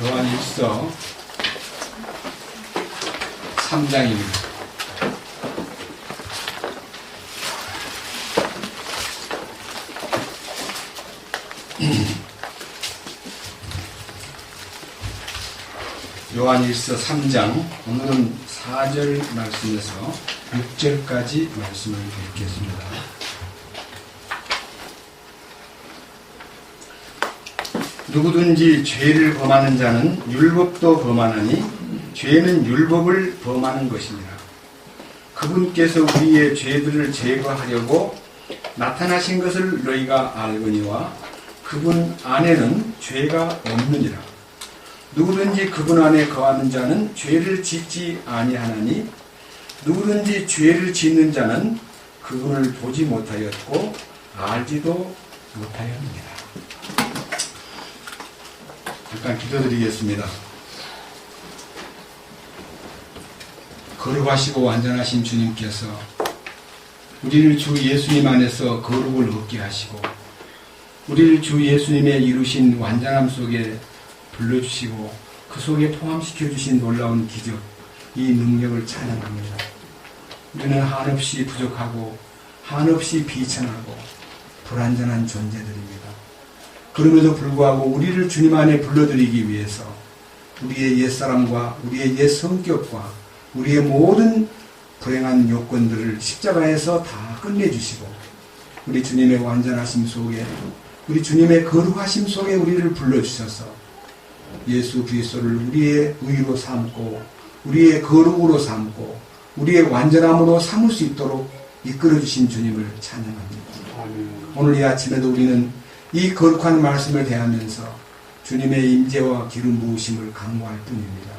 요한일서 3장입니다. 요한일서 3장, 오늘은 4절 말씀에서 6절까지 말씀을 읽겠습니다. 누구든지 죄를 범하는 자는 율법도 범하나니 죄는 율법을 범하는 것이니라. 그분께서 우리의 죄들을 제거하려고 나타나신 것을 너희가 알거니와 그분 안에는 죄가 없느니라. 누구든지 그분 안에 거하는 자는 죄를 짓지 아니하나니 누구든지 죄를 짓는 자는 그분을 보지 못하였고 알지도 못하였느니라. 잠깐 기도드리겠습니다. 거룩하시고 완전하신 주님께서 우리를 주 예수님 안에서 거룩을 얻게 하시고 우리를 주 예수님의 이루신 완전함 속에 불러주시고 그 속에 포함시켜 주신 놀라운 기적, 이 능력을 찬양합니다. 우리는 한없이 부족하고 한없이 비천하고 불완전한 존재들입니다. 그럼에도 불구하고 우리를 주님 안에 불러들이기 위해서 우리의 옛사람과 우리의 옛 성격과 우리의 모든 불행한 요건들을 십자가에서 다 끝내주시고 우리 주님의 완전하심 속에 우리 주님의 거룩하심 속에 우리를 불러주셔서 예수 그리스도를 우리의 의로 삼고 우리의 거룩으로 삼고 우리의 완전함으로 삼을 수 있도록 이끌어주신 주님을 찬양합니다. 오늘 이 아침에도 우리는 이 거룩한 말씀을 대하면서 주님의 임재와 기름 부으심을 강구할 뿐입니다.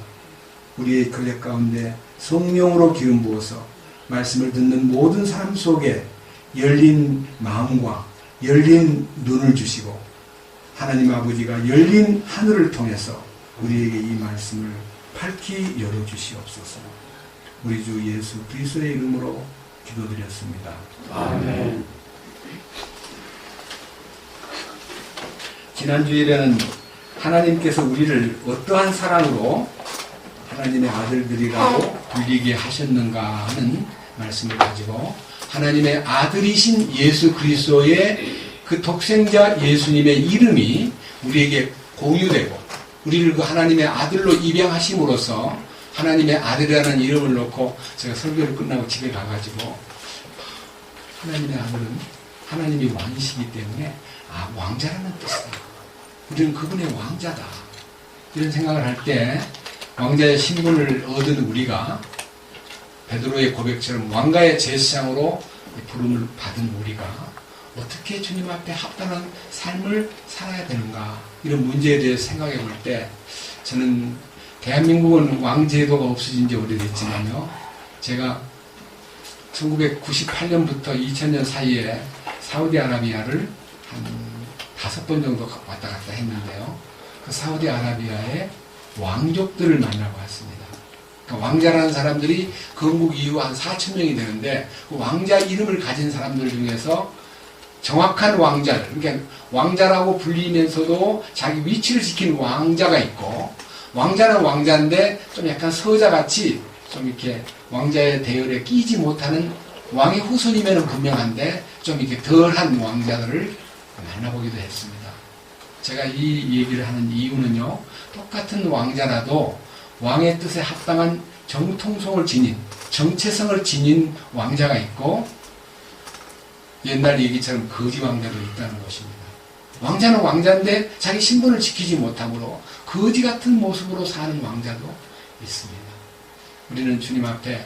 우리의 결례 가운데 성령으로 기름 부어서 말씀을 듣는 모든 사람 속에 열린 마음과 열린 눈을 주시고 하나님 아버지가 열린 하늘을 통해서 우리에게 이 말씀을 밝히 열어주시옵소서. 우리 주 예수 그리스도의 이름으로 기도드렸습니다. 아멘. 지난 주일에는 하나님께서 우리를 어떠한 사랑으로 하나님의 아들들이라고 불리게 하셨는가 하는 말씀을 가지고 하나님의 아들이신 예수 그리스도의 그 독생자 예수님의 이름이 우리에게 공유되고 우리를 그 하나님의 아들로 입양하심으로써 하나님의 아들이라는 이름을 놓고 제가 설교를 끝나고 집에 가가지고 하나님의 아들은 하나님이 왕이시기 때문에 왕자라는 뜻이다. 우리는 그분의 왕자다. 이런 생각을 할 때 왕자의 신분을 얻은 우리가 베드로의 고백처럼 왕가의 제사장으로 부름을 받은 우리가 어떻게 주님 앞에 합당한 삶을 살아야 되는가 이런 문제에 대해서 생각해 볼 때 저는 대한민국은 왕제도가 없어진 지 오래됐지만요. 제가 1998년부터 2000년 사이에 사우디아라비아를 한 5번 정도 왔다 갔다 했는데요. 그 사우디아라비아의 왕족들을 만나고 왔습니다. 그러니까 왕자라는 사람들이 건국 이후 한 4,000명이 되는데 그 왕자 이름을 가진 사람들 중에서 정확한 왕자들, 그러니까 왕자라고 불리면서도 자기 위치를 지키는 왕자가 있고 왕자는 왕자인데 좀 약간 서자같이 좀 이렇게 왕자의 대열에 끼지 못하는 왕의 후손이면 분명한데 좀 이렇게 덜한 왕자들을 만나보기도 했습니다. 제가 이 얘기를 하는 이유는요, 똑같은 왕자라도 왕의 뜻에 합당한 정통성을 지닌, 정체성을 지닌 왕자가 있고 옛날 얘기처럼 거지 왕자도 있다는 것입니다. 왕자는 왕자인데 자기 신분을 지키지 못하므로 거지 같은 모습으로 사는 왕자도 있습니다. 우리는 주님 앞에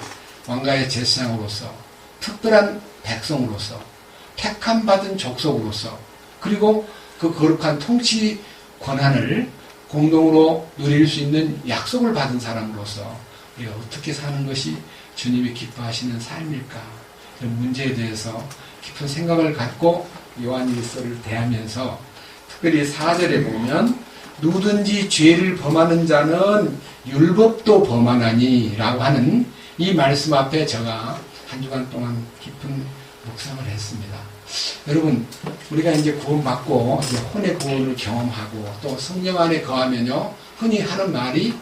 왕가의 제사장으로서 특별한 백성으로서 택함 받은 족속으로서 그리고 그 거룩한 통치 권한을 공동으로 누릴 수 있는 약속을 받은 사람으로서 우리가 어떻게 사는 것이 주님이 기뻐하시는 삶일까? 이런 문제에 대해서 깊은 생각을 갖고 요한일서를 대하면서 특별히 4절에 보면 누구든지 죄를 범하는 자는 율법도 범하나니 라고 하는 이 말씀 앞에 제가 한 주간 동안 깊은 묵상을 했습니다. 여러분, 우리가 이제 구원받고 이제 혼의 구원을 경험하고 또 성령 안에 거하면요, 흔히 하는 말이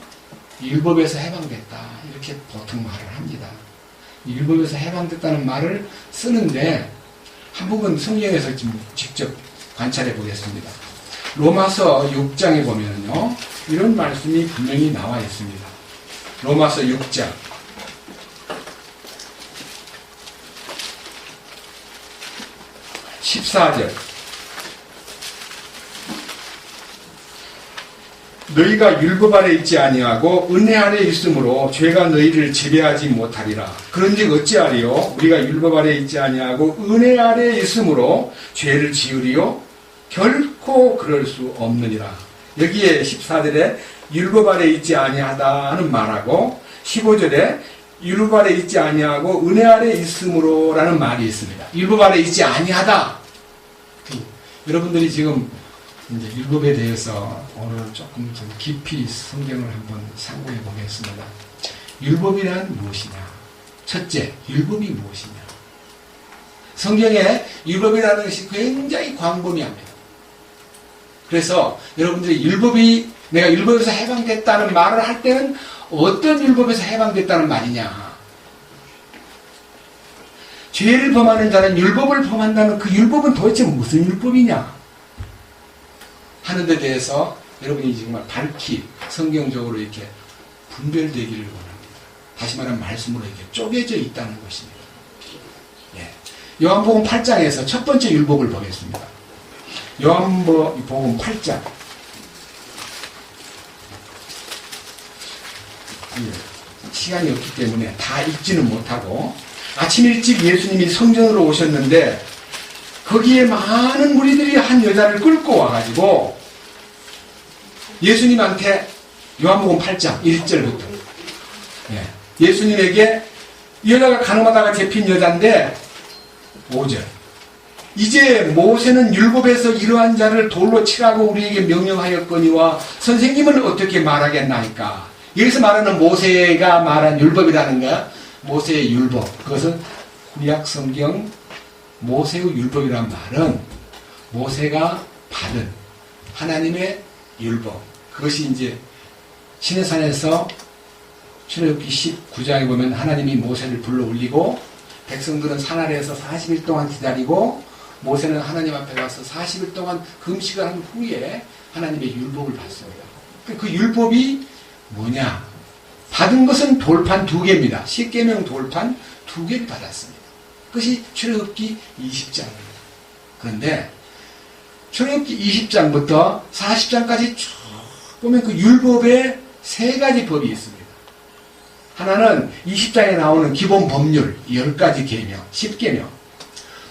율법에서 해방됐다, 이렇게 보통 말을 합니다. 율법에서 해방됐다는 말을 쓰는데 한 부분 성경에서 지금 직접 관찰해 보겠습니다. 로마서 6장에 보면요, 이런 말씀이 분명히 나와 있습니다. 로마서 6장 14절. 너희가 율법 아래 있지 아니하고 은혜 아래 있으므로 죄가 너희를 지배하지 못하리라. 그런즉 어찌하리요? 우리가 율법 아래 있지 아니하고 은혜 아래 있으므로 죄를 지으리요? 결코 그럴 수 없느니라. 여기에 14절에 율법 아래 있지 아니하다는 말하고 15절에 율법 아래 있지 아니하고 은혜 아래 있으므로 라는 말이 있습니다. 율법 아래 있지 아니하다. 여러분들이 지금 이제 율법에 대해서 오늘 조금 좀 깊이 성경을 한번 상고해 보겠습니다. 율법이란 무엇이냐? 첫째, 율법이 무엇이냐? 성경에 율법이라는 것이 굉장히 광범위합니다. 그래서 여러분들이 내가 율법에서 해방됐다는 말을 할 때는 어떤 율법에서 해방됐다는 말이냐? 죄를 범하는 자는 율법을 범한다는 그 율법은 도대체 무슨 율법이냐? 하는 데 대해서 여러분이 정말 밝히 성경적으로 이렇게 분별되기를 원합니다. 다시 말하면 말씀으로 이렇게 쪼개져 있다는 것입니다. 예. 요한복음 8장에서 첫 번째 율법을 보겠습니다. 요한복음 8장. 시간이 없기 때문에 다 읽지는 못하고, 아침 일찍 예수님이 성전으로 오셨는데 거기에 많은 무리들이 한 여자를 끌고 와가지고 예수님한테, 요한복음 8장 1절부터 예수님에게, 이 여자가 가늠하다가 잡힌 여자인데 5절, 이제 모세는 율법에서 이러한 자를 돌로 치라고 우리에게 명령하였거니와 선생님은 어떻게 말하겠나이까? 여기서 말하는 모세가 말한 율법이라는 거, 모세의 율법, 그것은 구약 성경 모세의 율법이란 말은 모세가 받은 하나님의 율법, 그것이 이제 시내산에서 출애굽기 19장에 보면 하나님이 모세를 불러 올리고 백성들은 산 아래에서 40일 동안 기다리고 모세는 하나님 앞에 가서 40일 동안 금식을 한 후에 하나님의 율법을 받습니다. 그 율법이 뭐냐? 받은 것은 돌판 2개입니다. 10계명 돌판 2개를 받았습니다. 그것이 출애굽기 20장입니다. 그런데 출애굽기 20장부터 40장까지 쭉 보면 그 율법에 3가지 법이 있습니다. 하나는 20장에 나오는 기본 법률 10가지 계명, 10계명.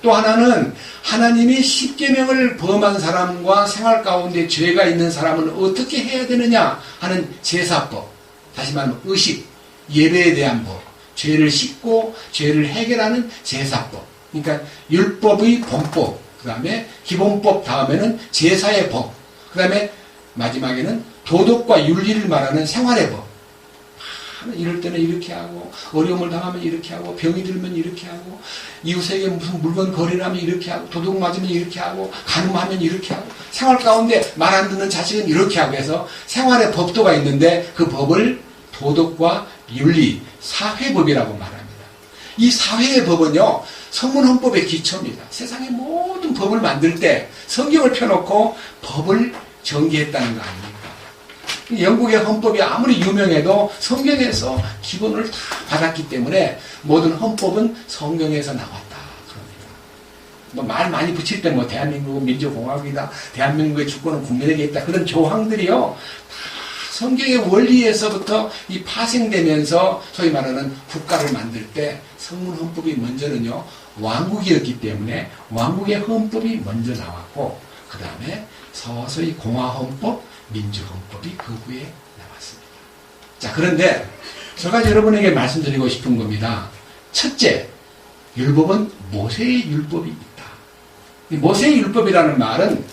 또 하나는 하나님이 10계명을 범한 사람과 생활 가운데 죄가 있는 사람은 어떻게 해야 되느냐 하는 제사법, 다시 말하면 의식, 예배에 대한 법, 죄를 씻고 죄를 해결하는 제사법. 그러니까 율법의 본법, 그 다음에 기본법 다음에는 제사의 법, 그 다음에 마지막에는 도덕과 윤리를 말하는 생활의 법. 이럴 때는 이렇게 하고, 어려움을 당하면 이렇게 하고, 병이 들면 이렇게 하고, 이웃에게 무슨 물건 거래를 하면 이렇게 하고, 도둑 맞으면 이렇게 하고, 간음하면 이렇게 하고, 생활 가운데 말 안 듣는 자식은 이렇게 하고 해서 생활의 법도가 있는데 그 법을 도덕과 윤리, 사회법이라고 말합니다. 이 사회의 법은요, 성문헌법의 기초입니다. 세상의 모든 법을 만들 때 성경을 펴놓고 법을 전개했다는 거 아닙니까? 영국의 헌법이 아무리 유명해도 성경에서 기본을 다 받았기 때문에 모든 헌법은 성경에서 나왔다. 그럽니다. 뭐 말 많이 붙일 때 뭐 대한민국은 민주공화국이다, 대한민국의 주권은 국민에게 있다, 그런 조항들이요, 다 성경의 원리에서부터 이 파생되면서 소위 말하는 국가를 만들 때 성문 헌법이 먼저는요, 왕국이었기 때문에 왕국의 헌법이 먼저 나왔고, 그 다음에 서서히 공화헌법, 민주헌법이 그 후에 나왔습니다. 자, 그런데 제가 여러분에게 말씀드리고 싶은 겁니다. 첫째, 율법은 모세의 율법이 있다. 모세의 율법이라는 말은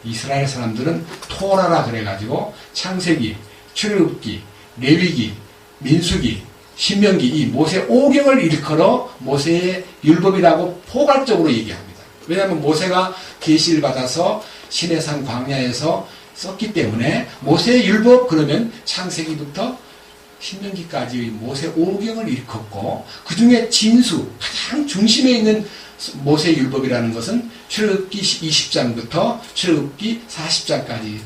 이스라엘 사람들은 토라라 그래가지고 창세기, 출애굽기, 레위기, 민수기, 신명기, 이 모세 5경을 일컬어 모세의 율법이라고 포괄적으로 얘기합니다. 왜냐하면 모세가 계시를 받아서 시내산 광야에서 썼기 때문에 모세의 율법 그러면 창세기부터 신명기까지 모세 오경을 일컫고 그 중에 진수 가장 중심에 있는 모세 율법이라는 것은 출애굽기 20장부터 출애굽기 40장까지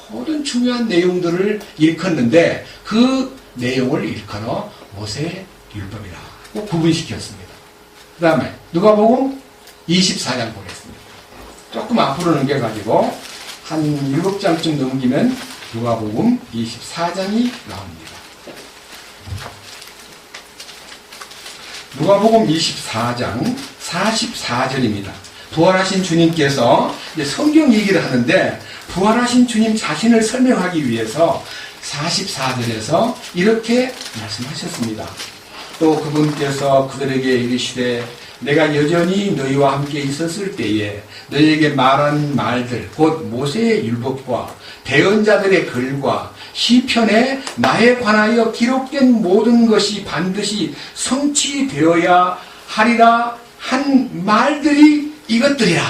모든 중요한 내용들을 일컫는데 그 내용을 일컬어 모세 율법이라고 구분시켰습니다. 그 다음에 누가복음 24장 보겠습니다. 조금 앞으로 넘겨가지고 한 7장쯤 넘기면 누가복음 24장이 나옵니다. 누가복음 24장 44절입니다. 부활하신 주님께서 이제 성경 얘기를 하는데 부활하신 주님 자신을 설명하기 위해서 44절에서 이렇게 말씀하셨습니다. 또 그분께서 그들에게 이르시되 내가 여전히 너희와 함께 있었을 때에 너희에게 말한 말들 곧 모세의 율법과 대언자들의 글과 시편에 나에 관하여 기록된 모든 것이 반드시 성취되어야 하리라 한 말들이 이것들이라.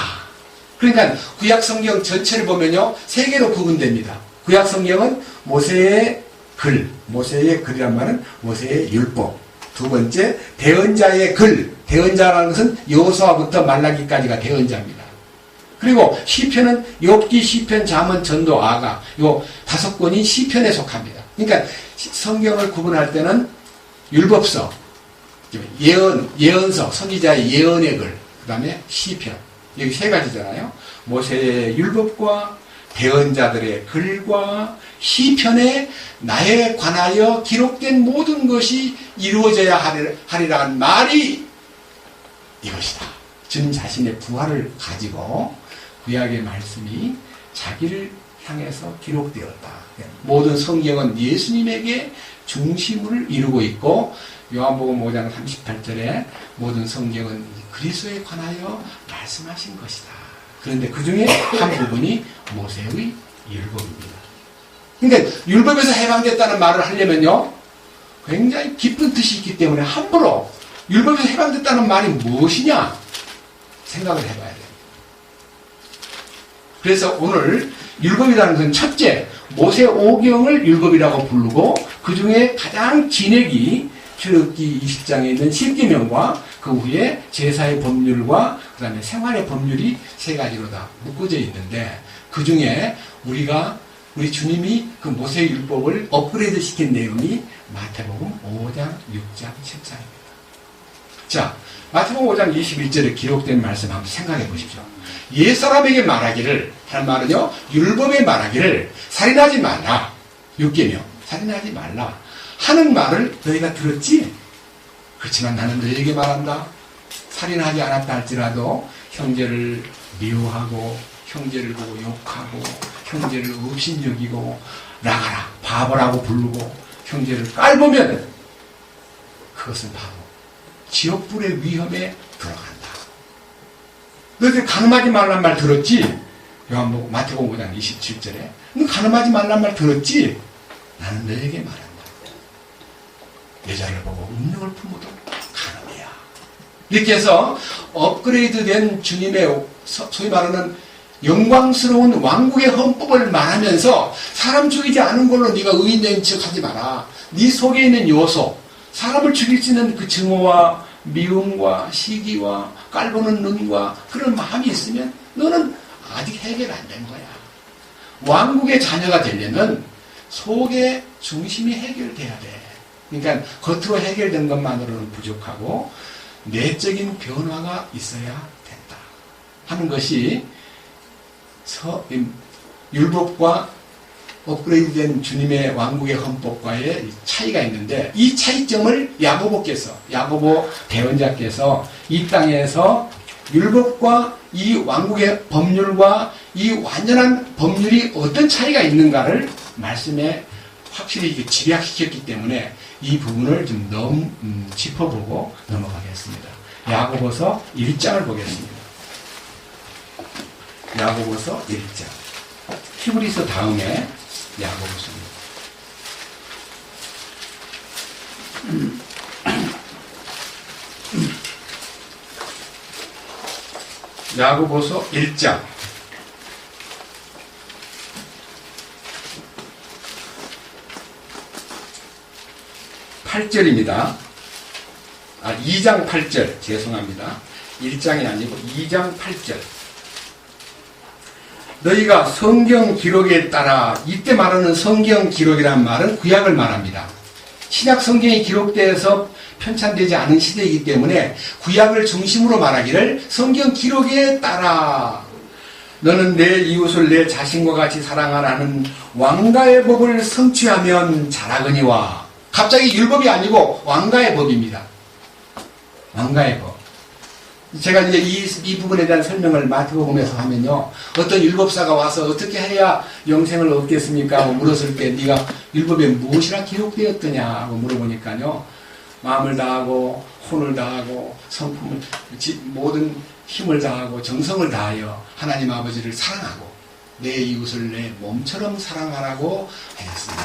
그러니까 구약성경 전체를 보면요 3개로 구분됩니다. 구약성경은 모세의 모세의 글이란 말은 모세의 율법. 두 번째 대언자의 글, 대언자라는 것은 여호수아부터 말라기까지가 대언자입니다. 그리고 시편은 욥기, 시편, 잠언, 전도, 아가 요 5권이 시편에 속합니다. 그러니까 성경을 구분할 때는 율법서, 예언서, 선지자의 예언의 글, 그 다음에 시편 여기 3가지잖아요. 모세의 율법과 대언자들의 글과 시편에 나에 관하여 기록된 모든 것이 이루어져야 하리라는 말이 이것이다. 주님 자신의 부활을 가지고 구약의 말씀이 자기를 향해서 기록되었다. 모든 성경은 예수님에게 중심을 이루고 있고 요한복음 5장 38절에 모든 성경은 그리스도에 관하여 말씀하신 것이다. 그런데 그 중에 한 부분이 모세의 율법입니다. 그러니까 율법에서 해방됐다는 말을 하려면요 굉장히 깊은 뜻이 있기 때문에 함부로 율법에서 해방됐다는 말이 무엇이냐 생각을 해봐야 돼요. 그래서 오늘 율법이라는 것은 첫째 모세 오경을 율법이라고 부르고 그 중에 가장 진액이 출애굽기 20장에 있는 십계명과 그 후에 제사의 법률과 그 다음에 생활의 법률이 3가지로 다 묶어져 있는데 그 중에 우리 주님이 그 모세 율법을 업그레이드 시킨 내용이 마태복음 5장, 6장, 7장입니다. 자, 마태복음 5장 21절에 기록된 말씀 한번 생각해 보십시오. 옛사람에게 말하기를 하는 말은요 율법에 말하기를 살인하지 말라. 6계명 살인하지 말라 하는 말을 너희가 들었지? 그렇지만 나는 너희에게 말한다. 살인하지 않았다 할지라도 형제를 미워하고 형제를 보고 욕하고 형제를 업신여기고 나가라 바보라고 부르고 형제를 깔보면 그것은 바로 지옥불의 위험에 들어간다. 너희들 가늠하지 말란 말 들었지? 요한복음 마태복음 5장 27절에 너 가늠하지 말란 말 들었지? 나는 너에게 말한다. 여자를 보고 음욕을 품어도 가늠이야. 이렇게 해서 업그레이드된 주님의 소위 말하는 영광스러운 왕국의 헌법을 말하면서 사람 죽이지 않은 걸로 네가 의인된 척 하지 마라. 네 속에 있는 요소, 사람을 죽일 수 있는 그 증오와 미움과 시기와 깔보는 눈과 그런 마음이 있으면 너는 아직 해결 안 된 거야. 왕국의 자녀가 되려면 속의 중심이 해결돼야 돼. 그러니까 겉으로 해결된 것만으로는 부족하고 내적인 변화가 있어야 된다 하는 것이 율법과 업그레이드된 주님의 왕국의 헌법과의 차이가 있는데 이 차이점을 야고보 대언자께서 이 땅에서 율법과 이 왕국의 법률과 이 완전한 법률이 어떤 차이가 있는가를 말씀에 확실히 집약시켰기 때문에 이 부분을 좀 짚어보고 넘어가겠습니다. 야고보서 1장을 보겠습니다. 야고보서 1장. 히브리서 다음에 야고보서입니다. 야고보서 1장 8절입니다. 2장 8절 죄송합니다. 1장이 아니고 2장 8절. 너희가 성경 기록에 따라, 이때 말하는 성경 기록이란 말은 구약을 말합니다. 신약 성경이 기록되어서 편찬되지 않은 시대이기 때문에 구약을 중심으로 말하기를 성경 기록에 따라 너는 내 이웃을 내 자신과 같이 사랑하라는 왕가의 법을 성취하면 잘하거니와. 갑자기 율법이 아니고 왕가의 법입니다. 왕가의 법. 제가 이제 이 부분에 대한 설명을 마태복음에서 하면요, 어떤 율법사가 와서 어떻게 해야 영생을 얻겠습니까? 하고 물었을 때 네가 율법에 무엇이라 기록되었더냐? 고 물어보니까요, 마음을 다하고 혼을 다하고 성품을 모든 힘을 다하고 정성을 다하여 하나님 아버지를 사랑하고 내 이웃을 내 몸처럼 사랑하라고 하였습니다.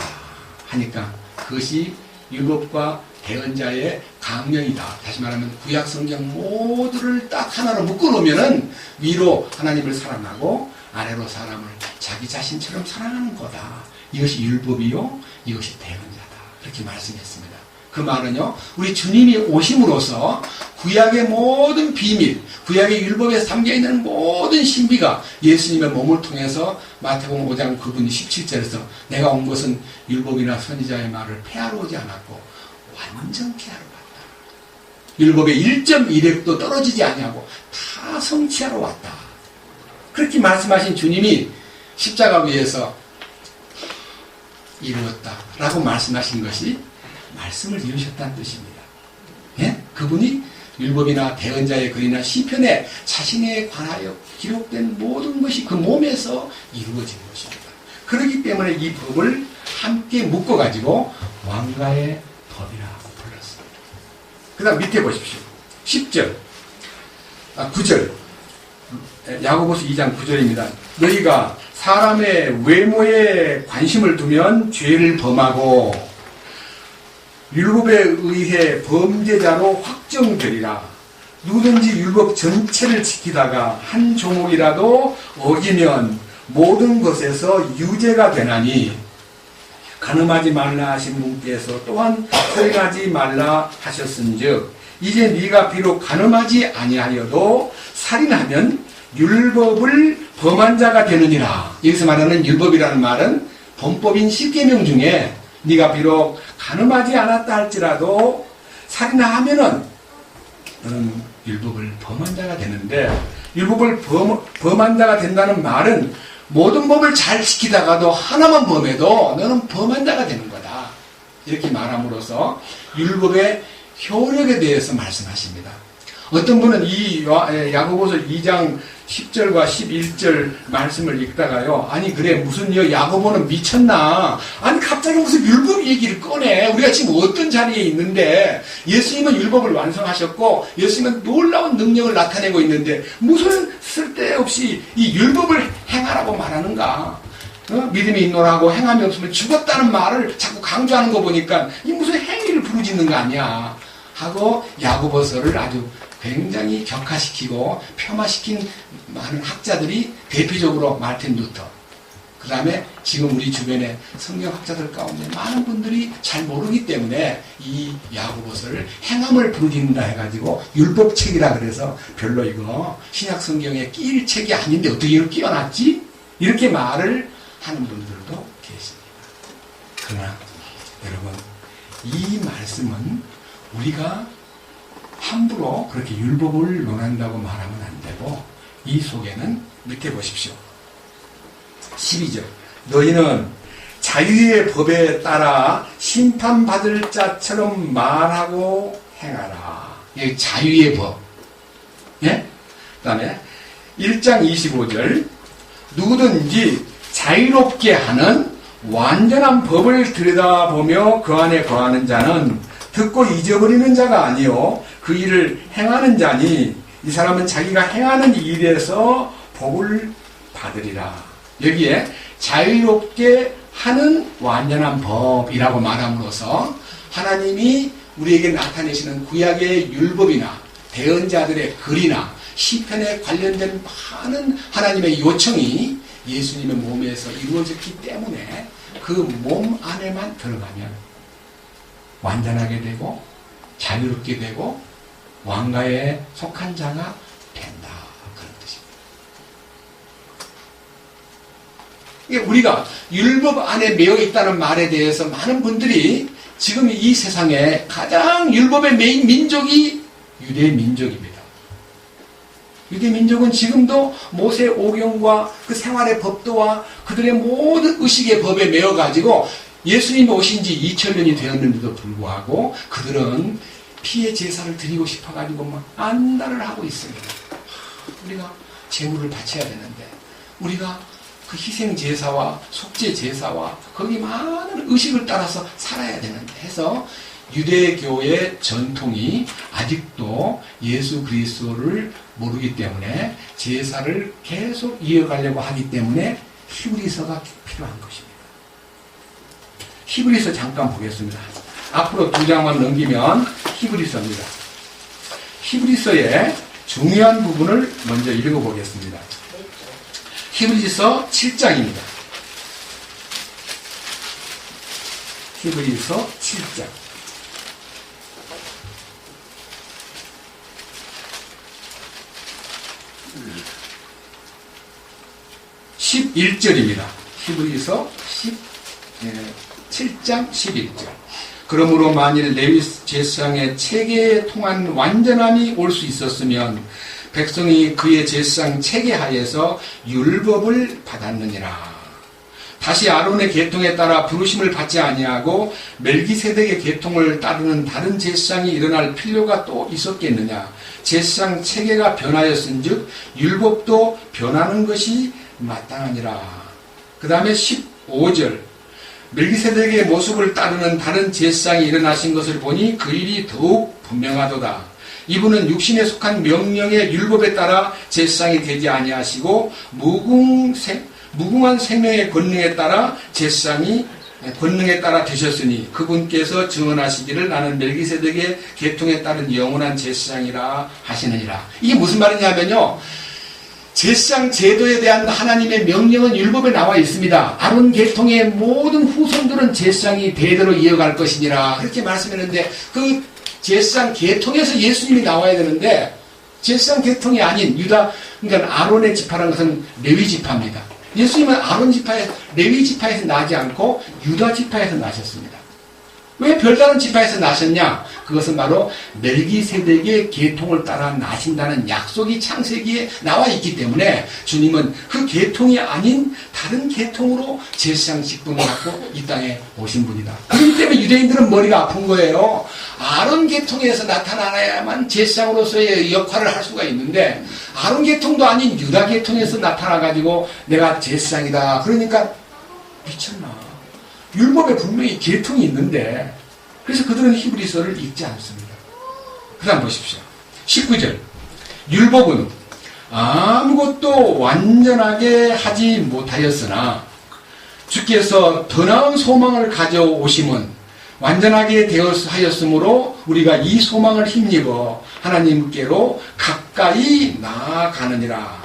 하니까 그것이 율법과 대언자의 강령이다. 다시 말하면 구약 성경 모두를 딱 하나로 묶어놓으면은 위로 하나님을 사랑하고 아래로 사람을 자기 자신처럼 사랑하는 거다. 이것이 율법이요, 이것이 대언자다. 그렇게 말씀했습니다. 그 말은요, 우리 주님이 오심으로써 구약의 모든 비밀, 구약의 율법에 담겨있는 모든 신비가 예수님의 몸을 통해서 마태복음 5장 그분이 17절에서 내가 온 것은 율법이나 선지자의 말을 폐하러 오지 않았고 완전케 하러 왔다. 율법의 1.1획도 떨어지지 아니하고 다 성취하러 왔다. 그렇게 말씀하신 주님이 십자가 위에서 이루었다 라고 말씀하신 것이 말씀을 이루셨다는 뜻입니다. 예? 그분이 율법이나 대언자의 글이나 시편에 자신에 관하여 기록된 모든 것이 그 몸에서 이루어진 것입니다. 그렇기 때문에 이 법을 함께 묶어가지고 왕가의 법이라고 불렀습니다. 그 다음 밑에 보십시오. 10절, 9절, 야고보서 2장 9절입니다. 너희가 사람의 외모에 관심을 두면 죄를 범하고 율법에 의해 범죄자로 확정되리라. 누구든지 율법 전체를 지키다가 한 조목이라도 어기면 모든 것에서 유죄가 되나니 간음하지 말라 하신 분께서 또한 살인하지 말라 하셨은즉 이제 네가 비록 간음하지 아니하여도 살인하면 율법을 범한 자가 되느니라. 여기서 말하는 율법이라는 말은 범법인 10계명 중에 네가 비록 간음하지 않았다 할지라도 살인하면은 너는 율법을 범한 자가 되는데, 율법을 범한 자가 된다는 말은 모든 법을 잘 지키다가도 하나만 범해도 너는 범한 자가 되는 거다. 이렇게 말함으로써 율법의 효력에 대해서 말씀하십니다. 어떤 분은 이 야고보서 2장 10절과 11절 말씀을 읽다가요, 아니 그래 무슨 야고보는 미쳤나? 아니 갑자기 무슨 율법 얘기를 꺼내? 우리가 지금 어떤 자리에 있는데 예수님은 율법을 완성하셨고 예수님은 놀라운 능력을 나타내고 있는데 무슨 쓸데없이 이 율법을 행하라고 말하는가? 믿음이 있노라고 행함이 없으면 죽었다는 말을 자꾸 강조하는 거 보니까 이 무슨 행위를 부르짖는 거 아니야? 하고 야고보서를 아주 굉장히 격화시키고 폄하시킨 많은 학자들이 대표적으로 마틴 루터, 그 다음에 지금 우리 주변에 성경학자들 가운데 많은 분들이 잘 모르기 때문에 이 야고보서를 행함을 부르짖는다 해가지고 율법책이라 그래서 별로 이거 신약 성경에 끼일 책이 아닌데 어떻게 이걸 끼워놨지? 이렇게 말을 하는 분들도 계십니다. 그러나 여러분, 이 말씀은 우리가 함부로 그렇게 율법을 논한다고 말하면 안 되고, 이 속에는 밑에 보십시오. 12절. 너희는 자유의 법에 따라 심판받을 자처럼 말하고 행하라. 여기 자유의 법. 예? 그 다음에 1장 25절. 누구든지 자유롭게 하는 완전한 법을 들여다보며 그 안에 거하는 자는 듣고 잊어버리는 자가 아니요 그 일을 행하는 자니 이 사람은 자기가 행하는 일에서 복을 받으리라. 여기에 자유롭게 하는 완전한 법이라고 말함으로써 하나님이 우리에게 나타내시는 구약의 율법이나 대언자들의 글이나 시편에 관련된 많은 하나님의 요청이 예수님의 몸에서 이루어졌기 때문에 그 몸 안에만 들어가면 완전하게 되고 자유롭게 되고 왕가에 속한 자가 된다. 그런 뜻입니다. 우리가 율법 안에 매여 있다는 말에 대해서 많은 분들이 지금 이 세상에 가장 율법의 메인 민족이 유대 민족입니다. 유대 민족은 지금도 모세 오경과 그 생활의 법도와 그들의 모든 의식의 법에 매여 가지고 예수님이 오신 지 2000년이 되었는데도 불구하고 그들은 피의 제사를 드리고 싶어 가지고 막 안달을 하고 있습니다. 우리가 제물을 바쳐야 되는데 우리가 그 희생 제사와 속죄 제사와 거기 많은 의식을 따라서 살아야 되는데 해서 유대교의 전통이 아직도 예수 그리스도를 모르기 때문에 제사를 계속 이어가려고 하기 때문에 히브리서가 필요한 것입니다. 히브리서 잠깐 보겠습니다. 앞으로 2장만 넘기면 히브리서입니다. 히브리서의 중요한 부분을 먼저 읽어보겠습니다. 히브리서 7장입니다. 히브리서 7장. 11절입니다. 히브리서 7장 11절. 그러므로 만일 레위 제사장의 체계에 통한 완전함이 올 수 있었으면 백성이 그의 제사장 체계 하에서 율법을 받았느니라. 다시 아론의 계통에 따라 부르심을 받지 아니하고 멜기세덱의 계통을 따르는 다른 제사장이 일어날 필요가 또 있었겠느냐. 제사장 체계가 변하였은즉 율법도 변하는 것이 마땅하니라. 그 다음에 15절. 멜기세덱의 모습을 따르는 다른 제사장이 일어나신 것을 보니 그 일이 더욱 분명하도다. 이분은 육신에 속한 명령의 율법에 따라 제사장이 되지 아니하시고 무궁한 생명의 권능에 따라 제사장이 권능에 따라 되셨으니 그분께서 증언하시기를 나는 멜기세덱의 계통에 따른 영원한 제사장이라 하시느니라. 이게 무슨 말이냐면요. 제사장 제도에 대한 하나님의 명령은 율법에 나와 있습니다. 아론 계통의 모든 후손들은 제사장이 대대로 이어갈 것이니라. 그렇게 말씀했는데 그 제사장 계통에서 예수님이 나와야 되는데 제사장 계통이 아닌 유다, 그러니까 아론의 지파라는 것은 레위 지파입니다. 예수님은 아론 지파에, 레위 지파에서 나지 않고 유다 지파에서 나셨습니다. 왜 별다른 지파에서 나셨냐? 그것은 바로 멜기세덱의 계통을 따라 나신다는 약속이 창세기에 나와 있기 때문에 주님은 그 계통이 아닌 다른 계통으로 제사장 직분을 갖고 이 땅에 오신 분이다. 그렇기 때문에 유대인들은 머리가 아픈 거예요. 아론 계통에서 나타나야만 제사장으로서의 역할을 할 수가 있는데 아론 계통도 아닌 유다 계통에서 나타나가지고 내가 제사장이다. 그러니까 미쳤나. 율법에 분명히 계통이 있는데 그래서 그들은 히브리서를 읽지 않습니다. 그 다음 보십시오. 19절. 율법은 아무것도 완전하게 하지 못하였으나 주께서 더 나은 소망을 가져오심은 완전하게 되었으므로 우리가 이 소망을 힘입어 하나님께로 가까이 나아가느니라.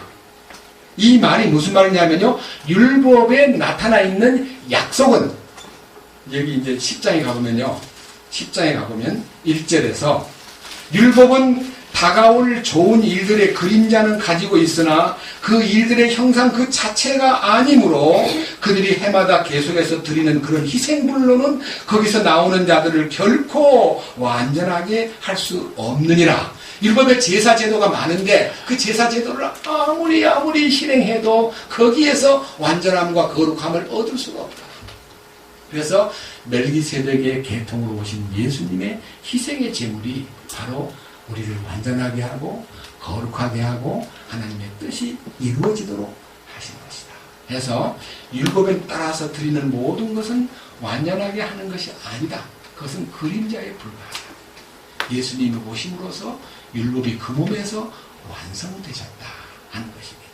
이 말이 무슨 말이냐면요. 율법에 나타나 있는 약속은 여기 이제 10장에 가보면요. 10장에 가보면 1절에서 율법은 다가올 좋은 일들의 그림자는 가지고 있으나 그 일들의 형상 그 자체가 아니므로 그들이 해마다 계속해서 드리는 그런 희생불로는 거기서 나오는 자들을 결코 완전하게 할 수 없느니라. 율법에 제사 제도가 많은데 그 제사 제도를 아무리 실행해도 거기에서 완전함과 거룩함을 얻을 수가 없다. 그래서 멜기세덱의 계통으로 오신 예수님의 희생의 제물이 바로 우리를 완전하게 하고 거룩하게 하고 하나님의 뜻이 이루어지도록 하신 것이다. 그래서 율법에 따라서 드리는 모든 것은 완전하게 하는 것이 아니다. 그것은 그림자에 불과하다. 예수님이 오심으로써 율법이 그 몸에서 완성되셨다 하는 것입니다.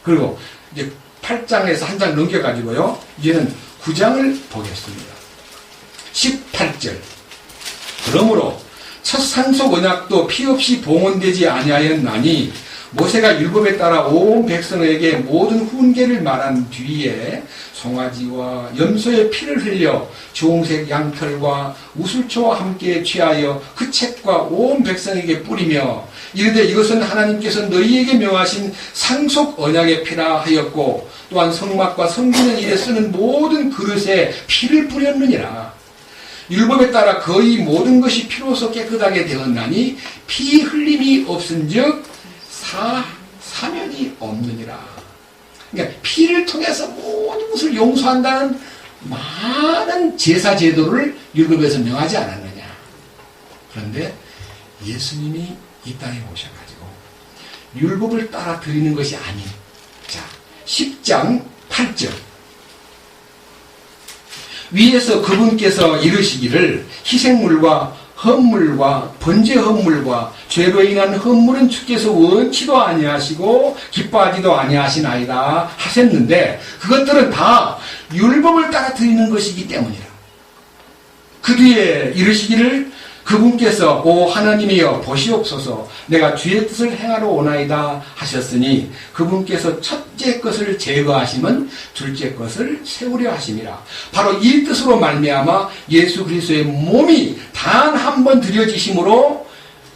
그리고 이제 8장에서 한 장 넘겨가지고요. 이제는 9장을 보겠습니다. 18절. 그러므로 첫 상속 언약도 피 없이 봉헌되지 아니하였나니 모세가 율법에 따라 온 백성에게 모든 훈계를 말한 뒤에 송아지와 염소의 피를 흘려 주홍색 양털과 우슬초와 함께 취하여 그 책과 온 백성에게 뿌리며 이르되 이것은 하나님께서 너희에게 명하신 상속 언약의 피라 하였고 또한 성막과 성기는 일에 쓰는 모든 그릇에 피를 뿌렸느니라. 율법에 따라 거의 모든 것이 피로서 깨끗하게 되었나니 피 흘림이 없은즉 사면이 없느니라. 그러니까 피를 통해서 모든 것을 용서한다는 많은 제사 제도를 율법에서 명하지 않았느냐. 그런데 예수님이 이 땅에 오셔가지고 율법을 따라 드리는 것이 아닌, 자, 10장 8절 위에서 그분께서 이르시기를 희생물과 헌물과 번제 헌물과 죄로 인한 헌물은 주께서 원치도 아니하시고 기뻐하지도 아니하시나이다 하셨는데 그것들은 다 율법을 따라 드리는 것이기 때문이라. 그 뒤에 이르시기를 그분께서 오 하나님이여 보시옵소서 내가 주의 뜻을 행하러 오나이다 하셨으니 그분께서 첫째 것을 제거하심은 둘째 것을 세우려 하심이라. 바로 이 뜻으로 말미암아 예수 그리스도의 몸이 단 한 번 드려지심으로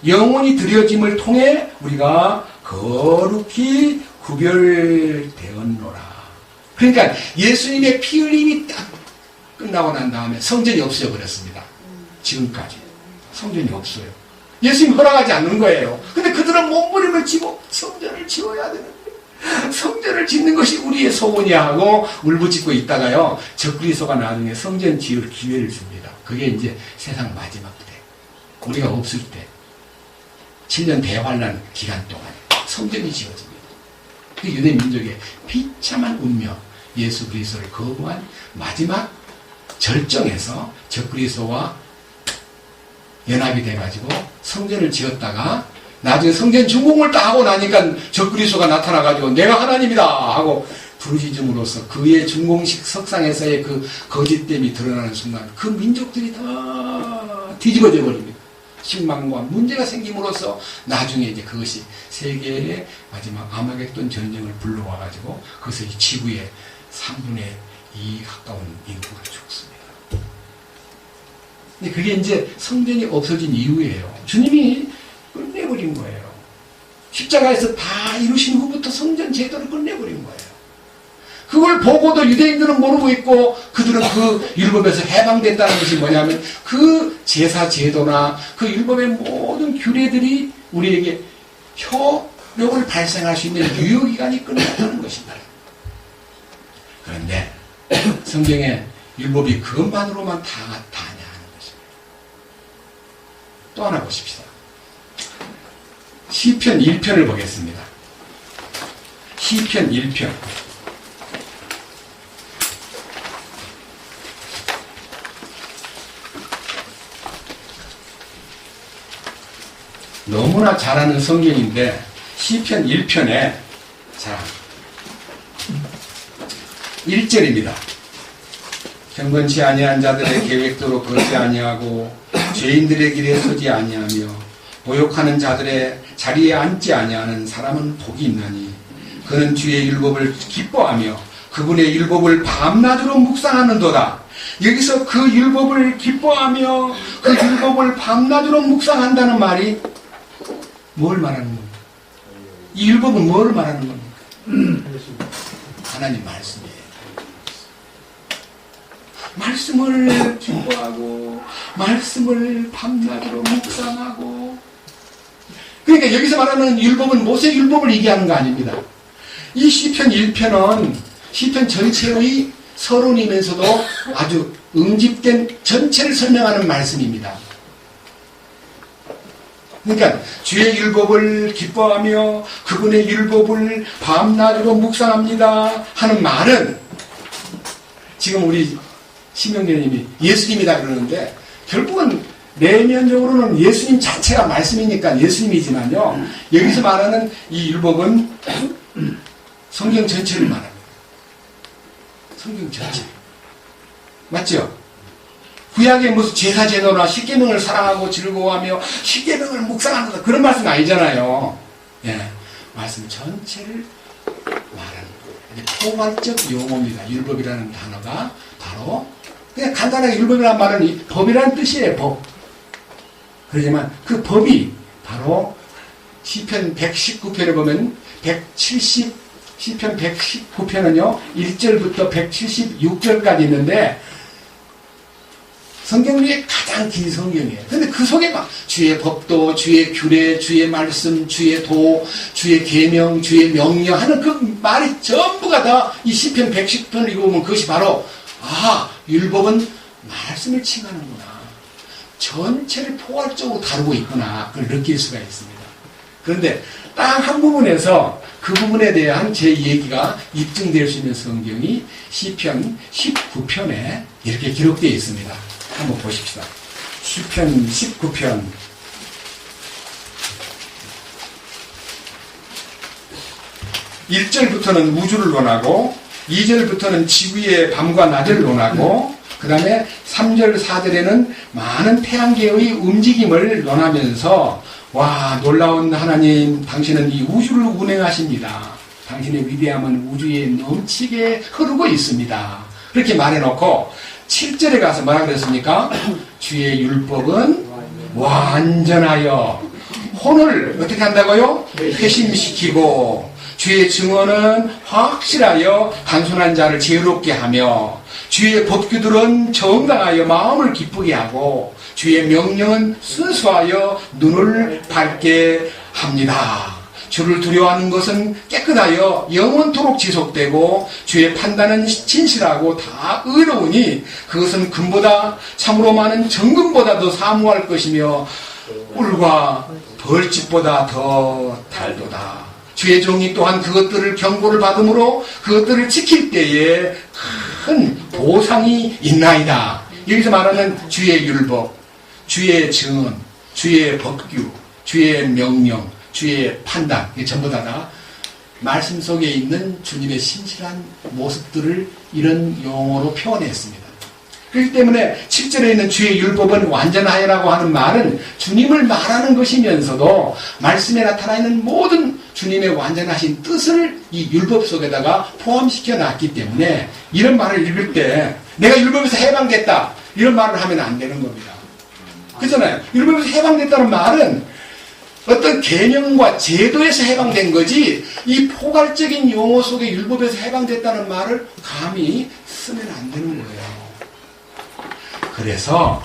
영원히 드려짐을 통해 우리가 거룩히 구별되었노라. 그러니까 예수님의 피 흘림이 딱 끝나고 난 다음에 성전이 없어져 버렸습니다. 지금까지 성전이 없어요. 예수님 허락하지 않는 거예요. 근데 그들은 몸부림을 치고 성전을 지어야 되는데 성전을 짓는 것이 우리의 소원이야 하고 울부짖고 있다가요 적그리스도가 나중에 성전 지을 기회를 줍니다. 그게 이제 세상 마지막 때 우리가 없을 때 7년 대환란 기간 동안 성전이 지어집니다. 그 유대 민족의 비참한 운명, 예수 그리스도를 거부한 마지막 절정에서 적그리스도와 연합이 돼가지고 성전을 지었다가 나중에 성전 준공을 다 하고 나니까 적그리스도가 나타나가지고 내가 하나님이다 하고 부르짖음으로써 그의 준공식 석상에서의 그 거짓됨이 드러나는 순간 그 민족들이 다 뒤집어져 버립니다. 신망과 문제가 생김으로써 나중에 이제 그것이 세계의 마지막 아마겟돈 전쟁을 불러와가지고 그것을 지구의 3분의 2 가까운 인구가 죽습니다. 근데 그게 이제 성전이 없어진 이유예요. 주님이 끝내버린 거예요. 십자가에서 다 이루신 후부터 성전 제도를 끝내버린 거예요. 그걸 보고도 유대인들은 모르고 있고 그들은 그 율법에서 해방됐다는 것이 뭐냐면 그 제사 제도나 그 율법의 모든 규례들이 우리에게 효력을 발생할 수 있는 유효기간이 끝났다는 것입니다. 그런데 성경에 율법이 그것만으로만 다냐 하는 것입니다. 또 하나 보십시다. 시편 1편을 보겠습니다. 시편 1편. 너무나 잘 아는 성경인데 시편 1편에 자 1절입니다. 경건치 아니한 자들의 계획대로 걷지 아니하고 죄인들의 길에 서지 아니하며 모욕하는 자들의 자리에 앉지 아니하는 사람은 복이 있나니 그는 주의 율법을 기뻐하며 그분의 율법을 밤낮으로 묵상하는도다. 여기서 그 율법을 기뻐하며 그 율법을 밤낮으로 묵상한다는 말이 뭘 말하는 겁니까? 이 율법은 뭘 말하는 겁니까? 하나님 말씀이에요. 말씀을 기뻐하고 말씀을 밤낮으로 묵상하고 그러니까 여기서 말하는 율법은 모세 율법을 얘기하는 거 아닙니다. 이 시편 1편은 시편 전체의 서론이면서도 아주 응집된 전체를 설명하는 말씀입니다. 그러니까 주의 율법을 기뻐하며 그분의 율법을 밤낮으로 묵상합니다 하는 말은 지금 우리 심영래님이 예수님이다 그러는데 결국은 내면적으로는 예수님 자체가 말씀이니까 예수님이지만요 여기서 말하는 이 율법은 성경 전체를 말합니다. 성경 전체 맞죠? 구약에 무슨 제사 제도나 십계명을 사랑하고 즐거워하며 십계명을 묵상한다 그런 말씀 아니잖아요. 예, 말씀 전체를 말하는 포괄적 용어입니다. 율법이라는 단어가 바로 그냥 간단하게 율법이라는 말은 법이라는 뜻이에요. 법. 그렇지만 그 법이 바로 시편 119편에 보면 시편 119편은요 1절부터 176절까지 있는데 성경 중에 가장 긴 성경이에요. 근데 그 속에 막 주의 법도, 주의 규례, 주의 말씀, 주의 도, 주의 계명, 주의 명령 하는 그 말이 전부가 다 이 시편 110편을 읽어보면 그것이 바로 율법은 말씀을 칭하는구나. 전체를 포괄적으로 다루고 있구나. 그걸 느낄 수가 있습니다. 그런데 딱 한 부분에서 그 부분에 대한 제 얘기가 입증될 수 있는 성경이 시편 19편에 이렇게 기록되어 있습니다. 한번 보십시다. 시편 19편 1절부터는 우주를 논하고 2절부터는 지구의 밤과 낮을 논하고 그 다음에 3절 4절에는 많은 태양계의 움직임을 논하면서 와 놀라운 하나님 당신은 이 우주를 운행하십니다. 당신의 위대함은 우주에 넘치게 흐르고 있습니다. 그렇게 말해놓고 7절에 가서 뭐라 그랬습니까? 주의 율법은 완전하여 혼을 어떻게 한다고요? 회심시키고 주의 증언은 확실하여 단순한 자를 지혜롭게 하며 주의 법규들은 정당하여 마음을 기쁘게 하고 주의 명령은 순수하여 눈을 밝게 합니다. 주를 두려워하는 것은 깨끗하여 영원토록 지속되고 주의 판단은 진실하고 다 의로우니 그것은 금보다 참으로 많은 정금보다도 사무할 것이며 꿀과 벌집보다 더 달도다. 주의 종이 또한 그것들을 경고를 받음으로 그것들을 지킬 때에 큰 보상이 있나이다. 여기서 말하는 주의 율법, 주의 증언, 주의 법규, 주의 명령, 주의 판단, 이게 전부 다 말씀 속에 있는 주님의 신실한 모습들을 이런 용어로 표현했습니다. 그렇기 때문에 7절에 있는 주의 율법은 완전하여라고 하는 말은 주님을 말하는 것이면서도 말씀에 나타나 있는 모든 주님의 완전하신 뜻을 이 율법 속에다가 포함시켜 놨기 때문에 이런 말을 읽을 때 내가 율법에서 해방됐다 이런 말을 하면 안 되는 겁니다. 그렇잖아요. 율법에서 해방됐다는 말은 어떤 개념과 제도에서 해방된 거지 이 포괄적인 용어 속에 율법에서 해방됐다는 말을 감히 쓰면 안 되는 거예요. 그래서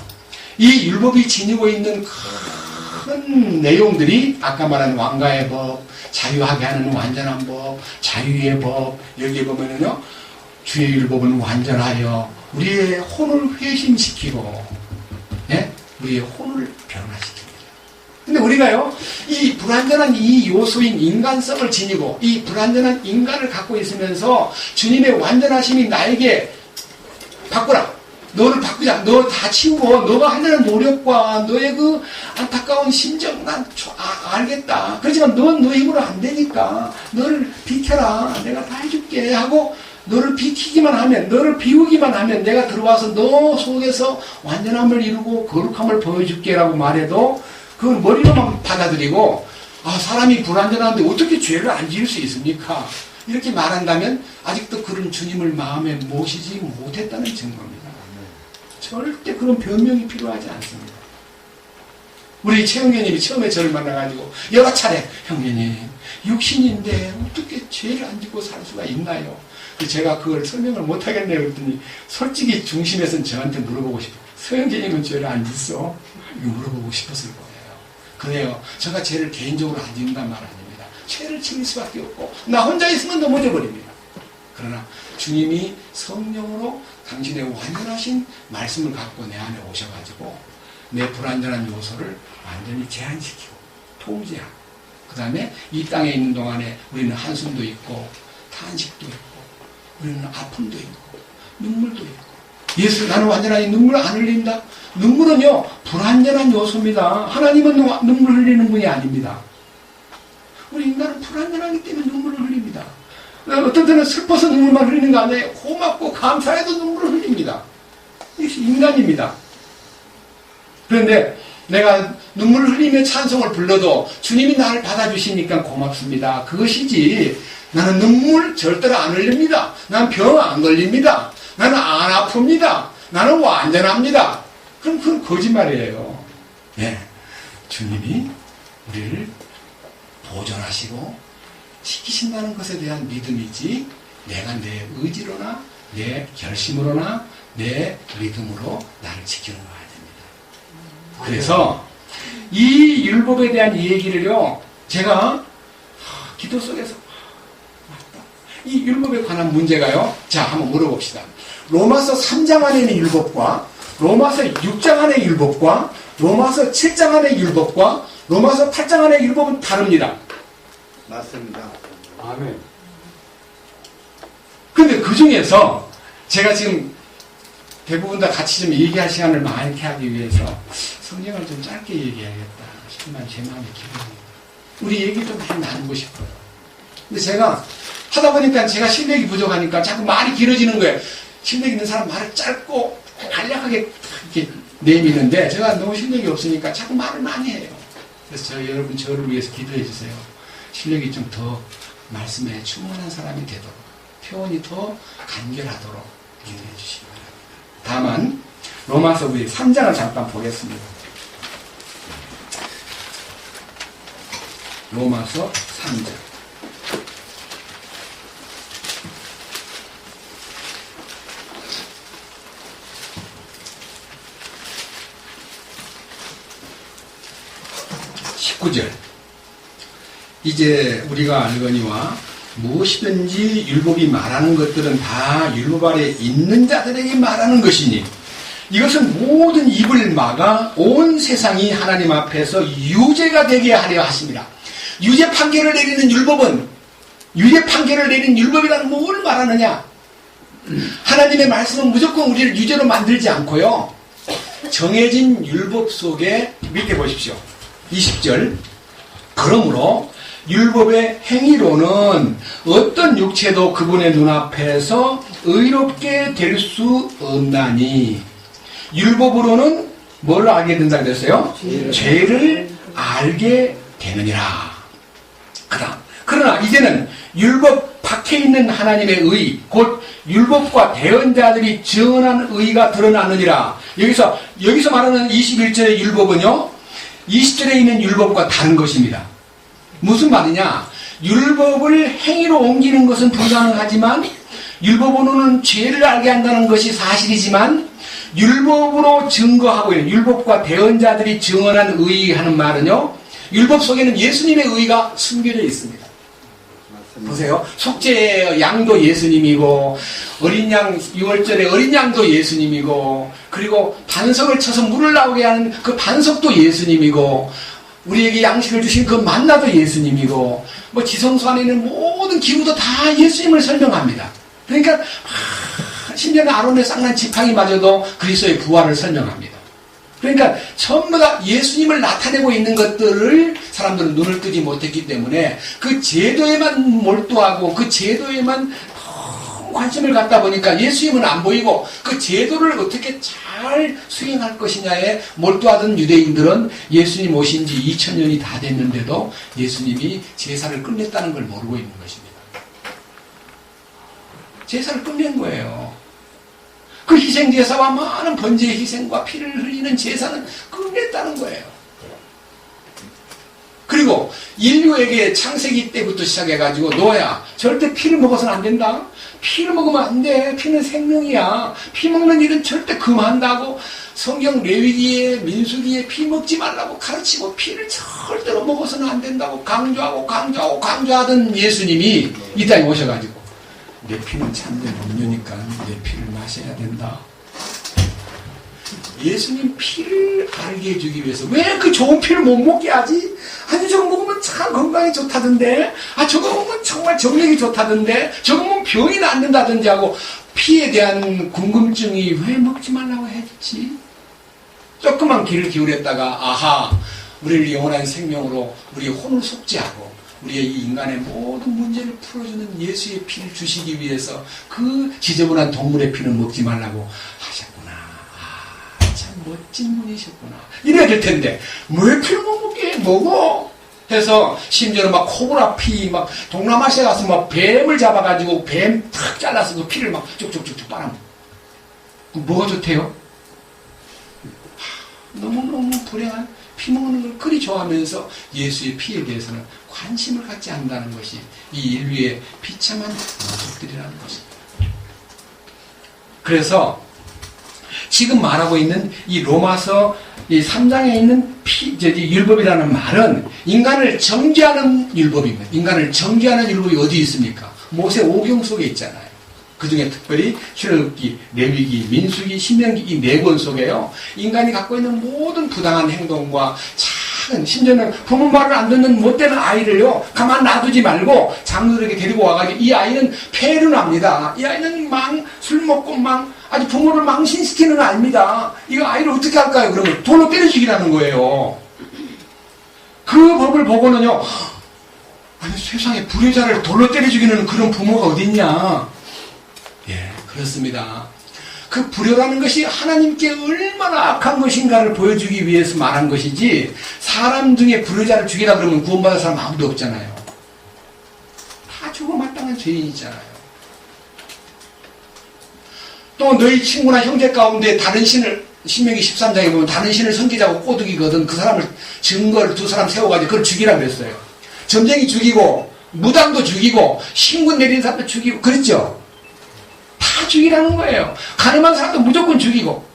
이 율법이 지니고 있는 큰 내용들이 아까 말한 왕가의 법, 자유하게 하는 완전한 법, 자유의 법 여기에 보면은요 주의 율법은 완전하여 우리의 혼을 회심시키고 우리의 혼을 변화시킵니다. 근데 우리가요 이 불완전한 이 요소인 인간성을 지니고 이 불완전한 인간을 갖고 있으면서 주님의 완전하심이 나에게 바꾸라. 너를 바꾸자. 너 다 치우고 너가 하려는 노력과 너의 그 안타까운 심정 난 알겠다. 그렇지만 넌 너 힘으로 안 되니까 너를 비켜라. 내가 다 해줄게 하고 너를 비키기만 하면 너를 비우기만 하면 내가 들어와서 너 속에서 완전함을 이루고 거룩함을 보여줄게 라고 말해도 그건 머리로만 받아들이고 사람이 불완전한데 어떻게 죄를 안 지을 수 있습니까? 이렇게 말한다면 아직도 그런 주님을 마음에 모시지 못했다는 증거입니다. 절대 그런 변명이 필요하지 않습니다. 우리 최영계님이 처음에 저를 만나가지고 여러 차례 형제님 육신인데 어떻게 죄를 안 짓고 살 수가 있나요? 제가 그걸 설명을 못하겠네요 그랬더니 솔직히 중심에서는 저한테 물어보고 싶어요. 서영계님은 죄를 안 짓어? 이거 물어보고 싶었을 거예요. 그래요. 제가 죄를 개인적으로 안 짓는단 말 아닙니다. 죄를 지을 수밖에 없고 나 혼자 있으면 넘어져 버립니다. 그러나 주님이 성령으로 당신의 완전하신 말씀을 갖고 내 안에 오셔가지고 내 불완전한 요소를 완전히 제한시키고 통제하고 그 다음에 이 땅에 있는 동안에 우리는 한숨도 있고 탄식도 있고 우리는 아픔도 있고 눈물도 있고 예수 나는 완전하게 눈물 안 흘린다? 눈물은요 불완전한 요소입니다. 하나님은 눈물 흘리는 분이 아닙니다. 우리 인간은 불완전하기 때문에 눈물을 흘립니다. 어떤 때는 슬퍼서 눈물만 흘리는 거 아니에요. 고맙고 감사해도 눈물을 흘립니다. 이것이 인간입니다. 그런데 내가 눈물 흘리며 찬송을 불러도 주님이 나를 받아주시니까 고맙습니다. 그것이지 나는 눈물 절대로 안 흘립니다. 나는 병 안 걸립니다. 나는 안 아픕니다. 나는 완전합니다. 그럼 그건 거짓말이에요. 예, 주님이 우리를 보존하시고 지키신다는 것에 대한 믿음이지 내가 내 의지로나 내 결심으로나 내 믿음으로 나를 지키는 거 아닙니다. 그래서 이 율법에 대한 얘기를요 제가 기도 속에서 맞다. 이 율법에 관한 문제가요, 자 한번 물어봅시다. 로마서 3장 안에 있는 율법과 로마서 6장 안의 율법과 로마서 7장 안의 율법과 로마서 8장 안의 율법은 다릅니다. 맞습니다. 아멘. 근데 그 중에서 제가 지금 대부분 다 같이 좀 얘기할 시간을 많게 하기 위해서 성경을 좀 짧게 얘기해야겠다 싶지만 제 마음의 기분입니다. 우리 얘기 좀 많이 나누고 싶어요. 근데 제가 하다 보니까 제가 실력이 부족하니까 자꾸 말이 길어지는 거예요. 실력 있는 사람 말을 짧고 간략하게 이렇게 내미는데 제가 너무 실력이 없으니까 자꾸 말을 많이 해요. 그래서 여러분 저를 위해서 기도해 주세요. 실력이 좀 더 말씀에 충분한 사람이 되도록, 표현이 더 간결하도록 기도해 주시기 바랍니다. 다만 로마서 우리 3장을 잠깐 보겠습니다. 로마서 3장. 이제 우리가 알거니와 무엇이든지 율법이 말하는 것들은 다 율법 아래 있는 자들에게 말하는 것이니 이것은 모든 입을 막아 온 세상이 하나님 앞에서 유죄가 되게 하려 하십니다. 유죄 판결을 내리는 율법은 유죄 판결을 내리는 율법이라는 뭘 말하느냐? 하나님의 말씀은 무조건 우리를 유죄로 만들지 않고요. 정해진 율법 속에 밑에 보십시오. 20절. 그러므로 율법의 행위로는 어떤 육체도 그분의 눈앞에서 의롭게 될 수 없나니 율법으로는 뭘 알게 된다고 그랬어요? 죄를 알게 되느니라. 그러나 이제는 율법 밖에 있는 하나님의 의, 곧 율법과 대언자들이 증언한 의가 드러나느니라. 여기서 말하는 21절의 율법은요, 20절에 있는 율법과 다른 것입니다. 무슨 말이냐? 율법을 행위로 옮기는 것은 불가능하지만 율법으로는 죄를 알게 한다는 것이 사실이지만 율법으로 증거하고 있는 율법과 대언자들이 증언한 의 하는 말은요, 율법 속에는 예수님의 의가 숨겨져 있습니다. 맞습니다. 보세요. 속죄 양도 예수님이고 어린 양 6월절에 어린 양도 예수님이고 그리고 반석을 쳐서 물을 나오게 하는 그 반석도 예수님이고 우리에게 양식을 주신 그 만나도 예수님이고 뭐 지성소 안에 있는 모든 기구도 다 예수님을 설명합니다. 그러니까 심지어는 아론의 쌍난 지팡이마저도 그리스도의 부활을 설명합니다. 그러니까 전부 다 예수님을 나타내고 있는 것들을 사람들은 눈을 뜨지 못했기 때문에 그 제도에만 몰두하고 그 제도에만 관심을 갖다 보니까 예수님은 안 보이고 그 제도를 어떻게 잘 수행할 것이냐에 몰두하던 유대인들은 예수님 오신 지 2000년이 다 됐는데도 예수님이 제사를 끝냈다는 걸 모르고 있는 것입니다. 제사를 끝낸 거예요. 그 희생제사와 많은 번제의 희생과 피를 흘리는 제사는 끝냈다는 거예요. 그리고 인류에게 창세기 때부터 시작해가지고 너야 절대 피를 먹어서는 안 된다. 피를 먹으면 안 돼. 피는 생명이야. 피 먹는 일은 절대 금한다고 성경 레위기에 민수기에 피 먹지 말라고 가르치고 피를 절대로 먹어서는 안 된다고 강조하던 예수님이 이 땅에 오셔가지고 내 피는 참된 음료니까 내 피를 마셔야 된다. 예수님 피를 알게 해주기 위해서 왜 그 좋은 피를 못 먹게 하지? 아니 저거 먹으면 참 건강에 좋다던데, 저거 먹으면 정말 정력이 좋다던데, 저거 먹으면 병이 낫는다든지 하고 피에 대한 궁금증이 왜 먹지 말라고 했지? 조그만 귀를 기울였다가 우리를 영원한 생명으로 우리의 혼을 속죄하고 우리의 이 인간의 모든 문제를 풀어주는 예수의 피를 주시기 위해서 그 지저분한 동물의 피는 먹지 말라고 하셨구나. 참 멋진 분이셨구나. 이래야 될 텐데, 왜 피를 못 먹게 뭐고? 해서, 심지어는 막 코브라 피, 막 동남아시아 가서 막 뱀을 잡아가지고 뱀 탁 잘라서 그 피를 막 쭉쭉쭉쭉 빨아먹고. 뭐가 좋대요? 너무너무 불행한 피 먹는 걸 그리 좋아하면서 예수의 피에 대해서는 관심을 갖지 않는다는 것이 이 인류의 비참한 모습들이라는 것입니다. 그래서 지금 말하고 있는 이 로마서 이 3장에 있는 율법이라는 말은 인간을 정죄하는 율법입니다. 인간을 정죄하는 율법이 어디 있습니까? 모세 오경 속에 있잖아요. 그 중에 특별히 출애굽기, 레위기, 민수기, 신명기 이 4권 속에요. 인간이 갖고 있는 모든 부당한 행동과 작은, 심지어는 부모 말을 안 듣는 못되는 아이를요, 가만 놔두지 말고 장로들에게 데리고 와가지고 이 아이는 폐를 납니다. 이 아이는 술 먹고 아주 부모를 망신시키는 아입니다. 이거 아이를 어떻게 할까요? 그러면 돌로 때려 죽이라는 거예요. 그 법을 보고는요, 아니 세상에 불효자를 돌로 때려 죽이는 그런 부모가 어딨냐. 예, 그렇습니다. 그 불효라는 것이 하나님께 얼마나 악한 것인가를 보여주기 위해서 말한 것이지, 사람 중에 불효자를 죽이라 그러면 구원받을 사람 아무도 없잖아요. 다 죽어 마땅한 죄인이잖아요. 또 너희 친구나 형제 가운데 다른 신을, 신명기 13장에 보면 다른 신을 섬기자고 꼬드기거든. 그 사람을, 증거를 2사람 세워가지고 그걸 죽이라 그랬어요. 점쟁이 죽이고, 무당도 죽이고, 신군 내린 사람도 죽이고, 그랬죠? 다 죽이라는 거예요. 가늠한 사람도 무조건 죽이고.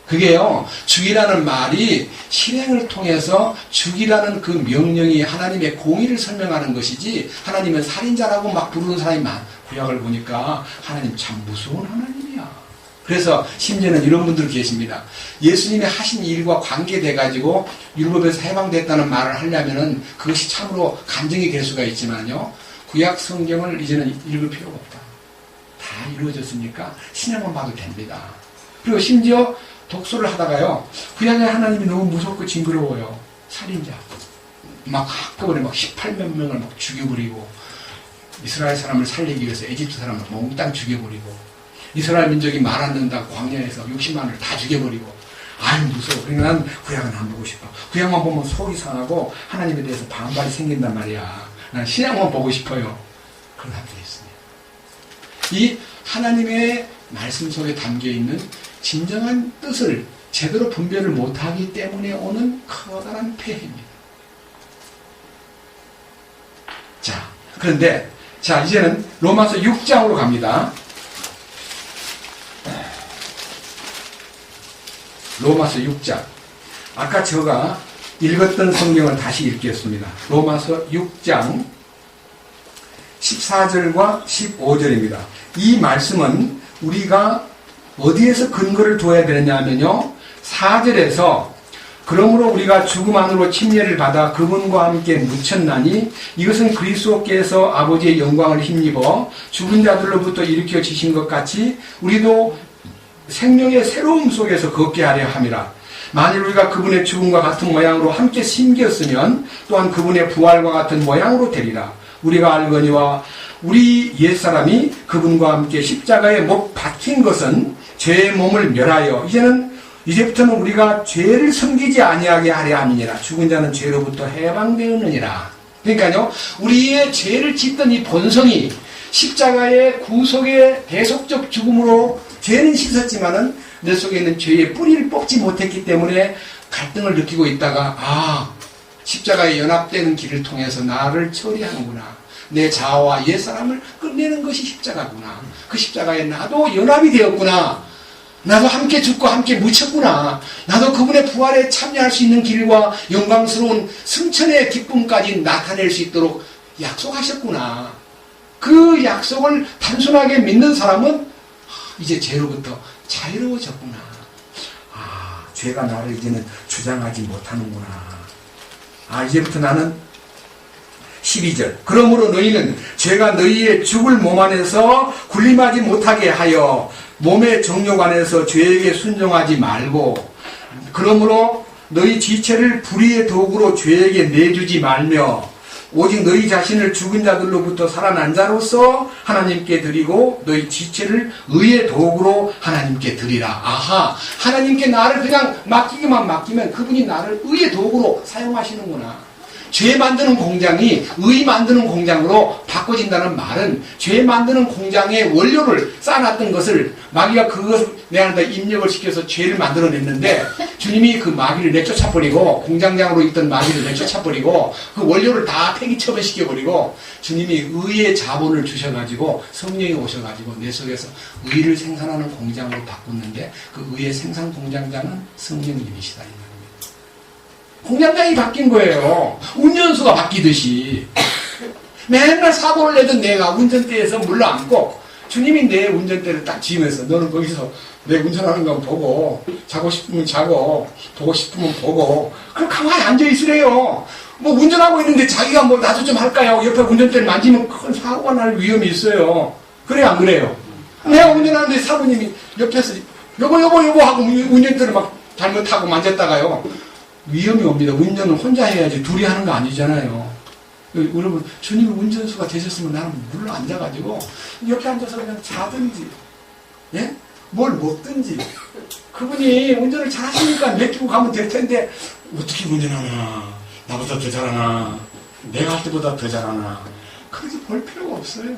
그게요, 죽이라는 말이 실행을 통해서 죽이라는 그 명령이 하나님의 공의를 설명하는 것이지, 하나님은 살인자라고 막 부르는 사람이 구약을 보니까 하나님 참 무서운 하나님이야. 그래서 심지어는 이런 분들 계십니다. 예수님이 하신 일과 관계돼가지고 율법에서 해방됐다는 말을 하려면은 그것이 참으로 감정이 될 수가 있지만요, 구약 성경을 이제는 읽을 필요가 없다. 다 이루어졌으니까 신약만 봐도 됩니다. 그리고 심지어 독서를 하다가요, 구약의 하나님이 너무 무섭고 징그러워요. 살인자 막 한꺼번에 막 18몇 명을 막 죽여버리고, 이스라엘 사람을 살리기 위해서 에집트 사람을 몽땅 죽여버리고, 이스라엘 민족이 말 안 듣는다고 광야에서 60만을 다 죽여버리고, 아유 무서워. 그러니까 난 구약은 안 보고 싶어. 구약만 보면 속이 상하고 하나님에 대해서 반발이 생긴단 말이야. 난 신약만 보고 싶어요. 그런 사람들이 있습니다. 이 하나님의 말씀 속에 담겨있는 진정한 뜻을 제대로 분별을 못하기 때문에 오는 커다란 폐해입니다. 자, 그런데 이제는 로마서 6장으로 갑니다. 로마서 6장. 아까 제가 읽었던 성경을 다시 읽겠습니다. 로마서 6장 14절과 15절입니다. 이 말씀은 우리가 어디에서 근거를 둬야 되느냐 하면요, 4절에서 그러므로 우리가 죽음 안으로 침례를 받아 그분과 함께 묻혔나니 이것은 그리스도께서 아버지의 영광을 힘입어 죽은 자들로부터 일으켜 지신 것 같이 우리도 생명의 새로움 속에서 걷게 하려 함이라. 만일 우리가 그분의 죽음과 같은 모양으로 함께 심겼으면 또한 그분의 부활과 같은 모양으로 되리라. 우리가 알거니와 우리 옛사람이 그분과 함께 십자가에 못 박힌 것은 죄의 몸을 멸하여 이제부터는 우리가 죄를 섬기지 아니하게 하려 함이니라. 죽은 자는 죄로부터 해방되었느니라. 그러니까요, 우리의 죄를 짓던 이 본성이 십자가의 구속의 대속적 죽음으로 죄는 씻었지만은 내 속에 있는 죄의 뿌리를 뽑지 못했기 때문에 갈등을 느끼고 있다가, 십자가에 연합되는 길을 통해서 나를 처리하는구나. 내 자아와 옛사람을 끝내는 것이 십자가구나. 그 십자가에 나도 연합이 되었구나. 나도 함께 죽고 함께 묻혔구나. 나도 그분의 부활에 참여할 수 있는 길과 영광스러운 승천의 기쁨까지 나타낼 수 있도록 약속하셨구나. 그 약속을 단순하게 믿는 사람은 이제 죄로부터 자유로워졌구나. 죄가 나를 이제는 주장하지 못하는구나. 이제부터 나는 12절. 그러므로 너희는 죄가 너희의 죽을 몸 안에서 군림하지 못하게 하여 몸의 정욕 안에서 죄에게 순종하지 말고, 그러므로 너희 지체를 불의의 도구로 죄에게 내주지 말며 오직 너희 자신을 죽은 자들로부터 살아난 자로서 하나님께 드리고 너희 지체를 의의 도구로 하나님께 드리라. 아하, 하나님께 나를 그냥 맡기면 그분이 나를 의의 도구로 사용하시는구나. 죄 만드는 공장이 의 만드는 공장으로 바꿔진다는 말은 죄 만드는 공장의 원료를 쌓아놨던 것을 마귀가 그것을 내한테 입력을 시켜서 죄를 만들어냈는데 주님이 그 마귀를 내쫓아버리고 공장장으로 있던 마귀를 내쫓아버리고 그 원료를 다 폐기 처분시켜버리고 주님이 의의 자본을 주셔가지고 성령이 오셔가지고 내 속에서 의를 생산하는 공장으로 바꿨는데 그 의의 생산 공장장은 성령님이시다. 공장장이 바뀐 거예요. 운전수가 바뀌듯이. 맨날 사고를 내던 내가 운전대에서 물러앉고 주님이 내 운전대를 딱 쥐면서 너는 거기서 내 운전하는 건 보고 자고 싶으면 자고 보고 싶으면 보고 그럼 가만히 앉아있으래요. 뭐 운전하고 있는데 자기가 뭐 나도 좀 할까요? 옆에 운전대를 만지면 큰 사고가 날 위험이 있어요. 그래요 안 그래요? 내가 운전하는데 사부님이 옆에서 여보 하고 운전대를 막 잘못하고 만졌다가요. 위험이 옵니다. 운전은 혼자 해야지 둘이 하는 거 아니잖아요. 여러분 주님이 운전수가 되셨으면 나는 물러 앉아가지고 옆에 앉아서 그냥 자든지 예? 뭘 먹든지 그분이 운전을 잘하시니까 맡기고 가면 될 텐데 어떻게 운전하나 나보다 더 잘하나 내가 할 때보다 더 잘하나 그렇게 볼 필요가 없어요.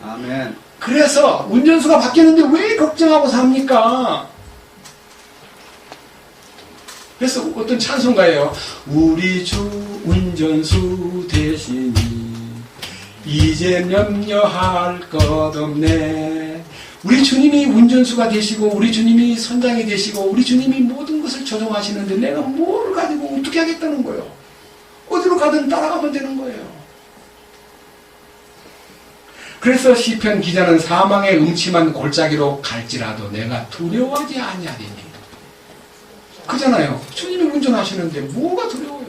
아멘. 그래서 운전수가 바뀌었는데 왜 걱정하고 삽니까? 그래서 어떤 찬송가예요. 우리 주 운전수 되시니 이제 염려할 것 없네. 우리 주님이 운전수가 되시고 우리 주님이 선장이 되시고 우리 주님이 모든 것을 조종하시는데 내가 뭘 가지고 어떻게 하겠다는 거예요. 어디로 가든 따라가면 되는 거예요. 그래서 시편 기자는 사망의 음침한 골짜기로 갈지라도 내가 두려워하지 아니하리니. 그잖아요. 주님이 운전하시는데 뭐가 두려워요.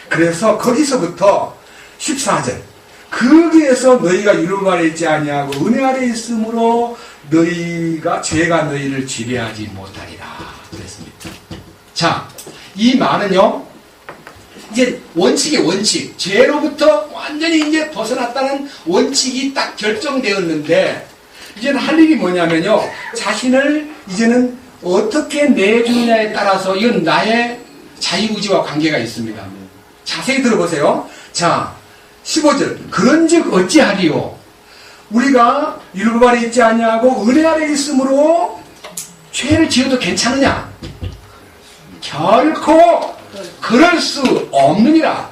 그래서 거기서부터 14절 거기에서 너희가 이루 말에 있지 아니하고 은혜 아래 있으므로 너희가 죄가 너희를 지배하지 못하리라 그랬습니다. 자, 이 말은요 이제 원칙의 원칙 죄로부터 완전히 이제 벗어났다는 원칙이 딱 결정되었는데 이제는 할 일이 뭐냐면요 자신을 이제는 어떻게 내주느냐에 따라서 이건 나의 자유의지와 관계가 있습니다. 자세히 들어보세요. 자, 15절 그런즉 어찌하리요 우리가 율법 아래 있지 아니하고 은혜 아래 있으므로 죄를 지어도 괜찮으냐? 결코 그럴 수 없느니라.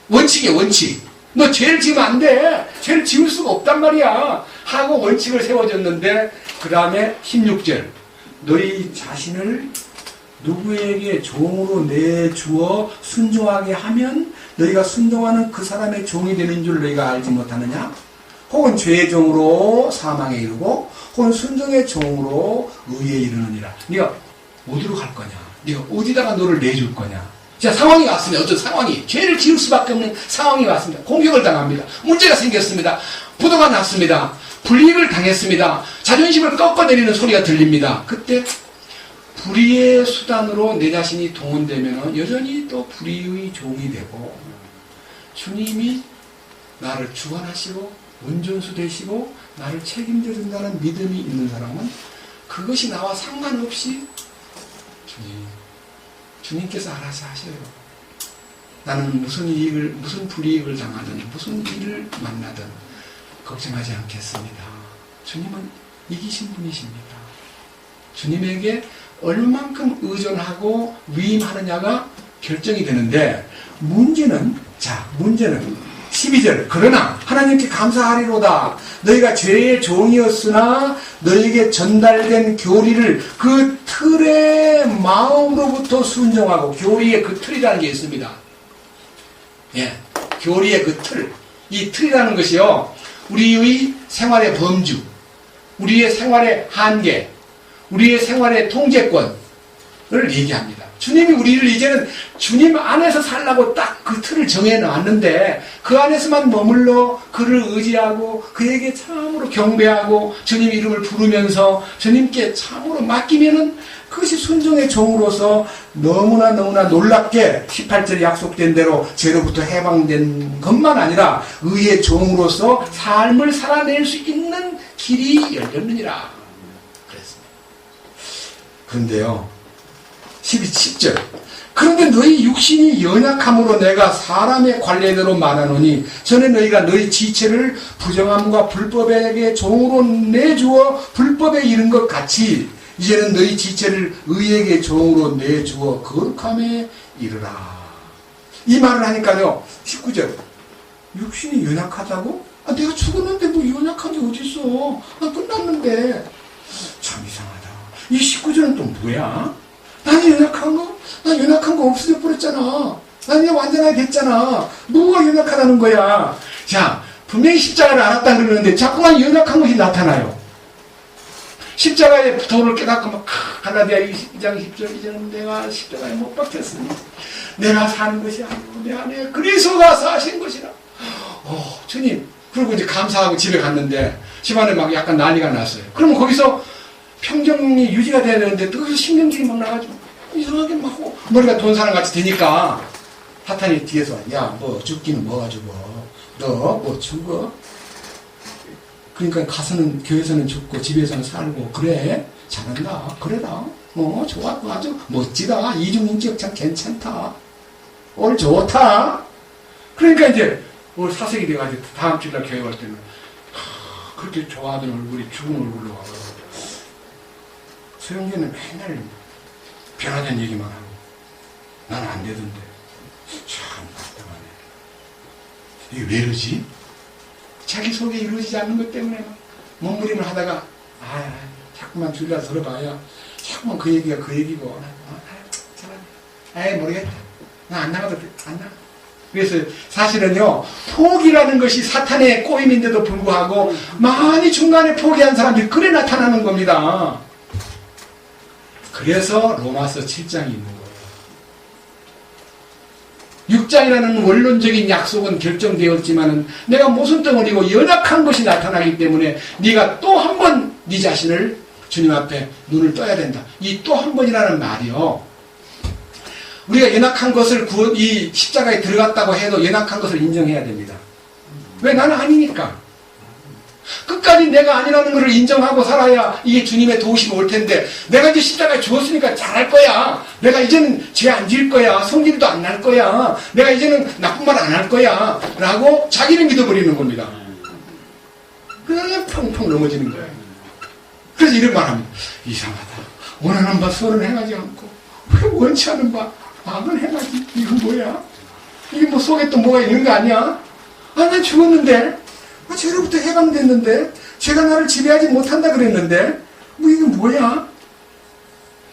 원칙이에요 원칙. 너 죄를 지으면 안 돼. 죄를 지을 수가 없단 말이야 하고 원칙을 세워줬는데 그 다음에 16절 너희 자신을 누구에게 종으로 내주어 순종하게 하면 너희가 순종하는 그 사람의 종이 되는 줄 너희가 알지 못하느냐? 혹은 죄의 종으로 사망에 이르고 혹은 순종의 종으로 의에 이르느니라. 네가 어디로 갈 거냐? 네가 어디다가 너를 내줄 거냐? 자, 상황이 왔습니다. 어떤 상황이 죄를 지을 수밖에 없는 상황이 왔습니다. 공격을 당합니다. 문제가 생겼습니다. 부도가 났습니다. 불이익을 당했습니다. 자존심을 꺾어내리는 소리가 들립니다. 그때 불의의 수단으로 내 자신이 동원되면 여전히 또 불의의 종이 되고 주님이 나를 주관하시고 운전수 되시고 나를 책임져 준다는 믿음이 있는 사람은 그것이 나와 상관없이 주님께서 알아서 하셔요. 나는 무슨 불이익을 당하든 무슨 일을 만나든 걱정하지 않겠습니다. 주님은 이기신 분이십니다. 주님에게 얼만큼 의존하고 위임하느냐가 결정이 되는데 문제는 12절 그러나 하나님께 감사하리로다 너희가 죄의 종이었으나 너희에게 전달된 교리를 그 틀의 마음으로부터 순종하고 교리의 그 틀이라는 게 있습니다. 예, 교리의 그 틀. 이 틀이라는 것이요 우리의 생활의 범주, 우리의 생활의 한계, 우리의 생활의 통제권을 얘기합니다. 주님이 우리를 이제는 주님 안에서 살라고 딱 그 틀을 정해놨는데 그 안에서만 머물러 그를 의지하고 그에게 참으로 경배하고 주님 이름을 부르면서 주님께 참으로 맡기면은 그 그것이 순종의 종으로서 너무나 놀랍게 18절에 약속된 대로 죄로부터 해방된 것만 아니라 의의 종으로서 삶을 살아낼 수 있는 길이 열렸느니라 그랬습니다. 그런데요 10절 그런데 너희 육신이 연약함으로 내가 사람의 관례대로 말하노니 전에 너희가 너희 지체를 부정함과 불법에게 종으로 내주어 불법에 이른 것 같이 이제는 너희 지체를 의에게 종으로 내주어 거룩함에 이르라. 이 말을 하니까요 19절 육신이 연약하다고? 내가 죽었는데 뭐 연약한 게 어딨어. 끝났는데 참 이상하다. 이 19절은 또 뭐야? 나는 연약한 거? 난 연약한 거 없어져 버렸잖아. 난 이제 완전하게 됐잖아. 뭐가 연약하다는 거야? 자, 분명히 십자가를 알았다 그러는데 자꾸만 연약한 것이 나타나요. 십자가의 도를 깨닫고 막 갈라디아 2장 10절 이제는 내가 십자가에 못 박혔으니 내가 사는 것이 아니고 내 안에 그리스도가 사신 것이라. 주님. 그리고 이제 감사하고 집에 갔는데 집안에 막 약간 난리가 났어요. 그러면 거기서 평정이 유지가 돼야 되는데 거기서 신경질이 막 나가지고 이상하게 막 머리가 돈 사람 같이 되니까 사탄이 뒤에서 야 뭐 죽기는 뭐가 죽어 너 뭐 죽어 그러니까 가서는 교회에서는 죽고 집에서는 살고 그래 잘한다 그래라 좋아 아주 멋지다 이중인격 참 괜찮다 오늘 좋다 그러니까 이제 올 사색이 돼가지고 다음 주날 교회 갈 때는 그렇게 좋아하던 얼굴이 죽은 얼굴로 와서 소영이는 맨날 변화된 얘기만 하고 나는 안 되던데 참 답답하네. 이게 왜 이러지? 자기 속에 이루어지지 않는 것 때문에 몸부림을 하다가 자꾸만 줄라 들어봐야 자꾸만 그 얘기가 그 얘기고 모르겠다. 나 안 나가도 안 나가. 그래서 사실은요 포기라는 것이 사탄의 꼬임인데도 불구하고 많이 중간에 포기한 사람들이 그래 나타나는 겁니다. 그래서 로마서 7장이 있는 거예요. 6장이라는 원론적인 약속은 결정되었지만은 내가 모순덩어리고 연약한 것이 나타나기 때문에 네가 또 한 번 네 자신을 주님 앞에 눈을 떠야 된다. 이 또 한 번이라는 말이요. 우리가 연약한 것을 이 십자가에 들어갔다고 해도 연약한 것을 인정해야 됩니다. 왜? 나는 아니니까. 끝까지 내가 아니라는 것을 인정하고 살아야 이게 주님의 도우심이 올 텐데 내가 이제 십자가에 죽었으니까 잘할 거야. 내가 이제는 죄 안 지을 거야. 성질도 안 날 거야. 내가 이제는 나쁜 말 안 할 거야. 라고 자기를 믿어버리는 겁니다. 그냥 펑펑 넘어지는 거예요. 그래서 이런 말 합니다. 이상하다. 원하는 바 선은 행하지 않고 왜 원치 않은 바 악은 행하지? 이건 뭐야? 이게 뭐 속에 또 뭐가 있는 거 아니야? 난 죽었는데 죄로부터 해방됐는데 죄가 나를 지배하지 못한다 그랬는데 뭐 이게 뭐야?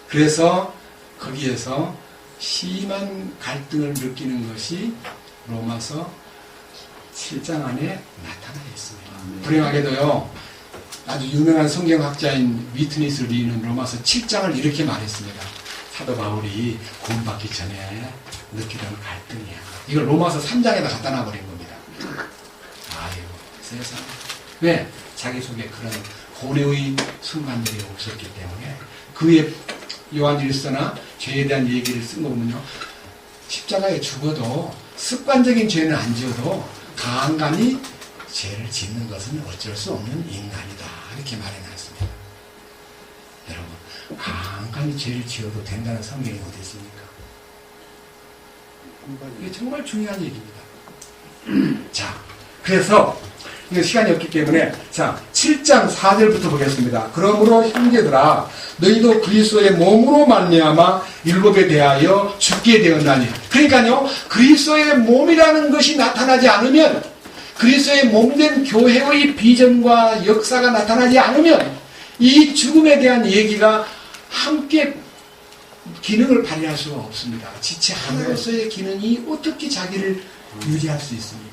그래서 거기에서 심한 갈등을 느끼는 것이 로마서 7장 안에 나타나 있습니다. 불행하게도요 아주 유명한 성경학자인 위트니스 리는 로마서 7장을 이렇게 말했습니다. 사도 바울이 구원받기 전에 느끼던 갈등이야. 이걸 로마서 3장에다 갖다 놔버린 겁니다. 아유 세상. 왜? 자기 속에 그런 고뇌의 순간들이 없었기 때문에 그의 요한일서나 죄에 대한 얘기를 쓴 거 보면요. 십자가에 죽어도 습관적인 죄는 안 지어도 간간히 죄를 짓는 것은 어쩔 수 없는 인간이다. 이렇게 말해놨습니다. 여러분 간간히 죄를 지어도 된다는 성경이 어디 있습니까? 이게 정말 중요한 얘기입니다. 자, 그래서 이거 시간이 없기 때문에 자 7장 4절부터 보겠습니다. 그러므로 형제들아 너희도 그리스도의 몸으로 말미암아 율법에 대하여 죽게 되었나니. 그러니까요 그리스도의 몸이라는 것이 나타나지 않으면 그리스도의 몸된 교회의 비전과 역사가 나타나지 않으면 이 죽음에 대한 얘기가 함께 기능을 발휘할 수가 없습니다. 지체 하나로서의 기능이 어떻게 자기를 유지할 수 있습니까?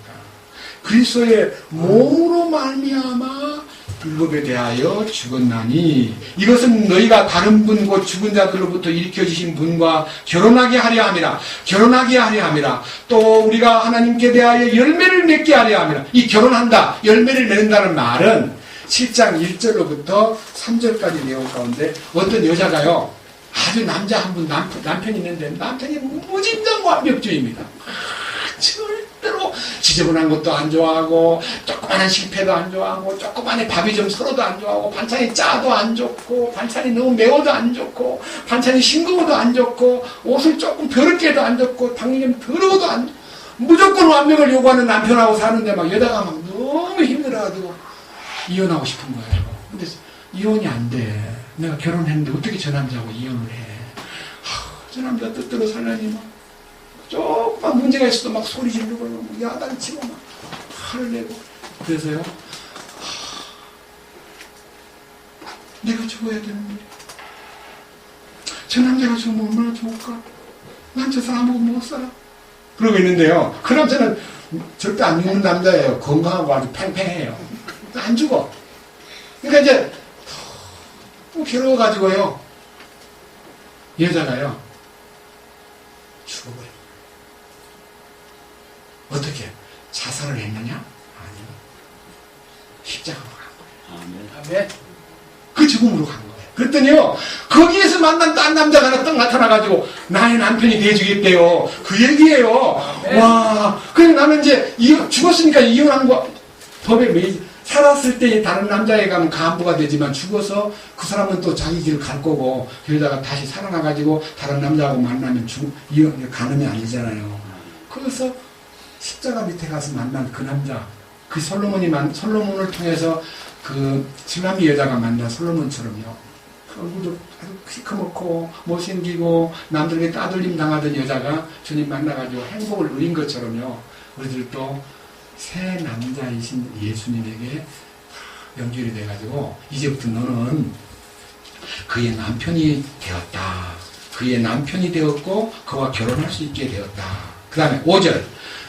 그리스도의 몸으로 말미암아 율법에 대하여 죽었나니 이것은 너희가 다른 분 곧 죽은 자들로부터 일으켜지신 분과 결혼하게 하려 함이라. 결혼하게 하려 함이라. 또 우리가 하나님께 대하여 열매를 맺게 하려 함이라. 이 결혼한다, 열매를 맺는다는 말은 7장 1절로부터 3절까지 내용 가운데 어떤 여자가요 아주 아주 남자 한 분, 남편이 있는데 남편이 무진장 완벽주의입니다. 절대로 지저분한 것도 안 좋아하고 조그마한 실패도 안 좋아하고 조그마한 밥이 좀 서러도 안 좋아하고 반찬이 짜도 안 좋고 반찬이 너무 매워도 안 좋고 반찬이 싱거워도 안 좋고 옷을 조금 더럽게 해도 안 좋고 당연히 좀 더러워도 안 좋고 무조건 완벽을 요구하는 남편하고 사는데 막 여자가 막 너무 힘들어가지고 이혼하고 싶은 거예요. 근데 이혼이 안 돼. 내가 결혼했는데 어떻게 저 남자하고 이혼을 해. 저 남자 뜻대로 살려니 막 조금만 문제가 있어도 막 소리 지르고 막 야단치고 막 화를 내고 그래서요 내가 죽어야 되는데 저 남자가 죽으면 얼마나 좋을까. 난 저 사람하고 못 살아. 그러고 있는데요 그 남자는 절대 안 죽는 남자예요. 건강하고 아주 팽팽해요. 안 죽어. 그러니까 이제 괴로워가지고요 여자가요 죽어버려요. 어떻게? 자살을 했느냐? 아니요. 십자가로 간 거예요. 아멘. 그 죽음으로 간 거예요. 그랬더니요, 거기에서 만난 딴 남자가 하나 딱 나타나가지고, 나의 남편이 돼주겠대요. 그 얘기예요. 아멘. 와, 그래 나는 이제, 죽었으니까 이혼한 거, 법에 살았을 때 다른 남자에 가면 간부가 되지만 죽어서 그 사람은 또 자기 길을 갈 거고, 그러다가 다시 살아나가지고 다른 남자하고 만나면 가늠이 아니잖아요. 그래서 십자가 밑에 가서 만난 그 남자, 그 솔로몬을 통해서 그 슬라미 여자가 만난 솔로몬처럼요. 그 얼굴도 아주 시커멓고 못생기고 남들에게 따돌림 당하던 여자가 주님 만나가지고 행복을 누린 것처럼요. 우리들도 새 남자이신 예수님에게 연결이 돼가지고 이제부터 너는 그의 남편이 되었다. 그의 남편이 되었고 그와 결혼할 수 있게 되었다. 그 다음에 5절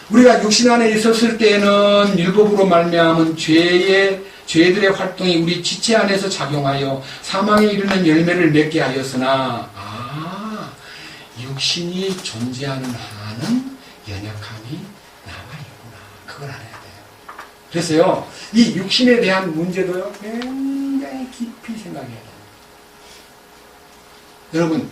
우리가 육신 안에 있었을 때에는 율법으로 말미암은 죄들의 활동이 우리 지체 안에서 작용하여 사망에 이르는 열매를 맺게 하였으나 육신이 존재하는 한은 연약함이 남아있구나. 그걸 알아야 돼요. 그래서요 이 육신에 대한 문제도요 굉장히 깊이 생각해야 돼요. 여러분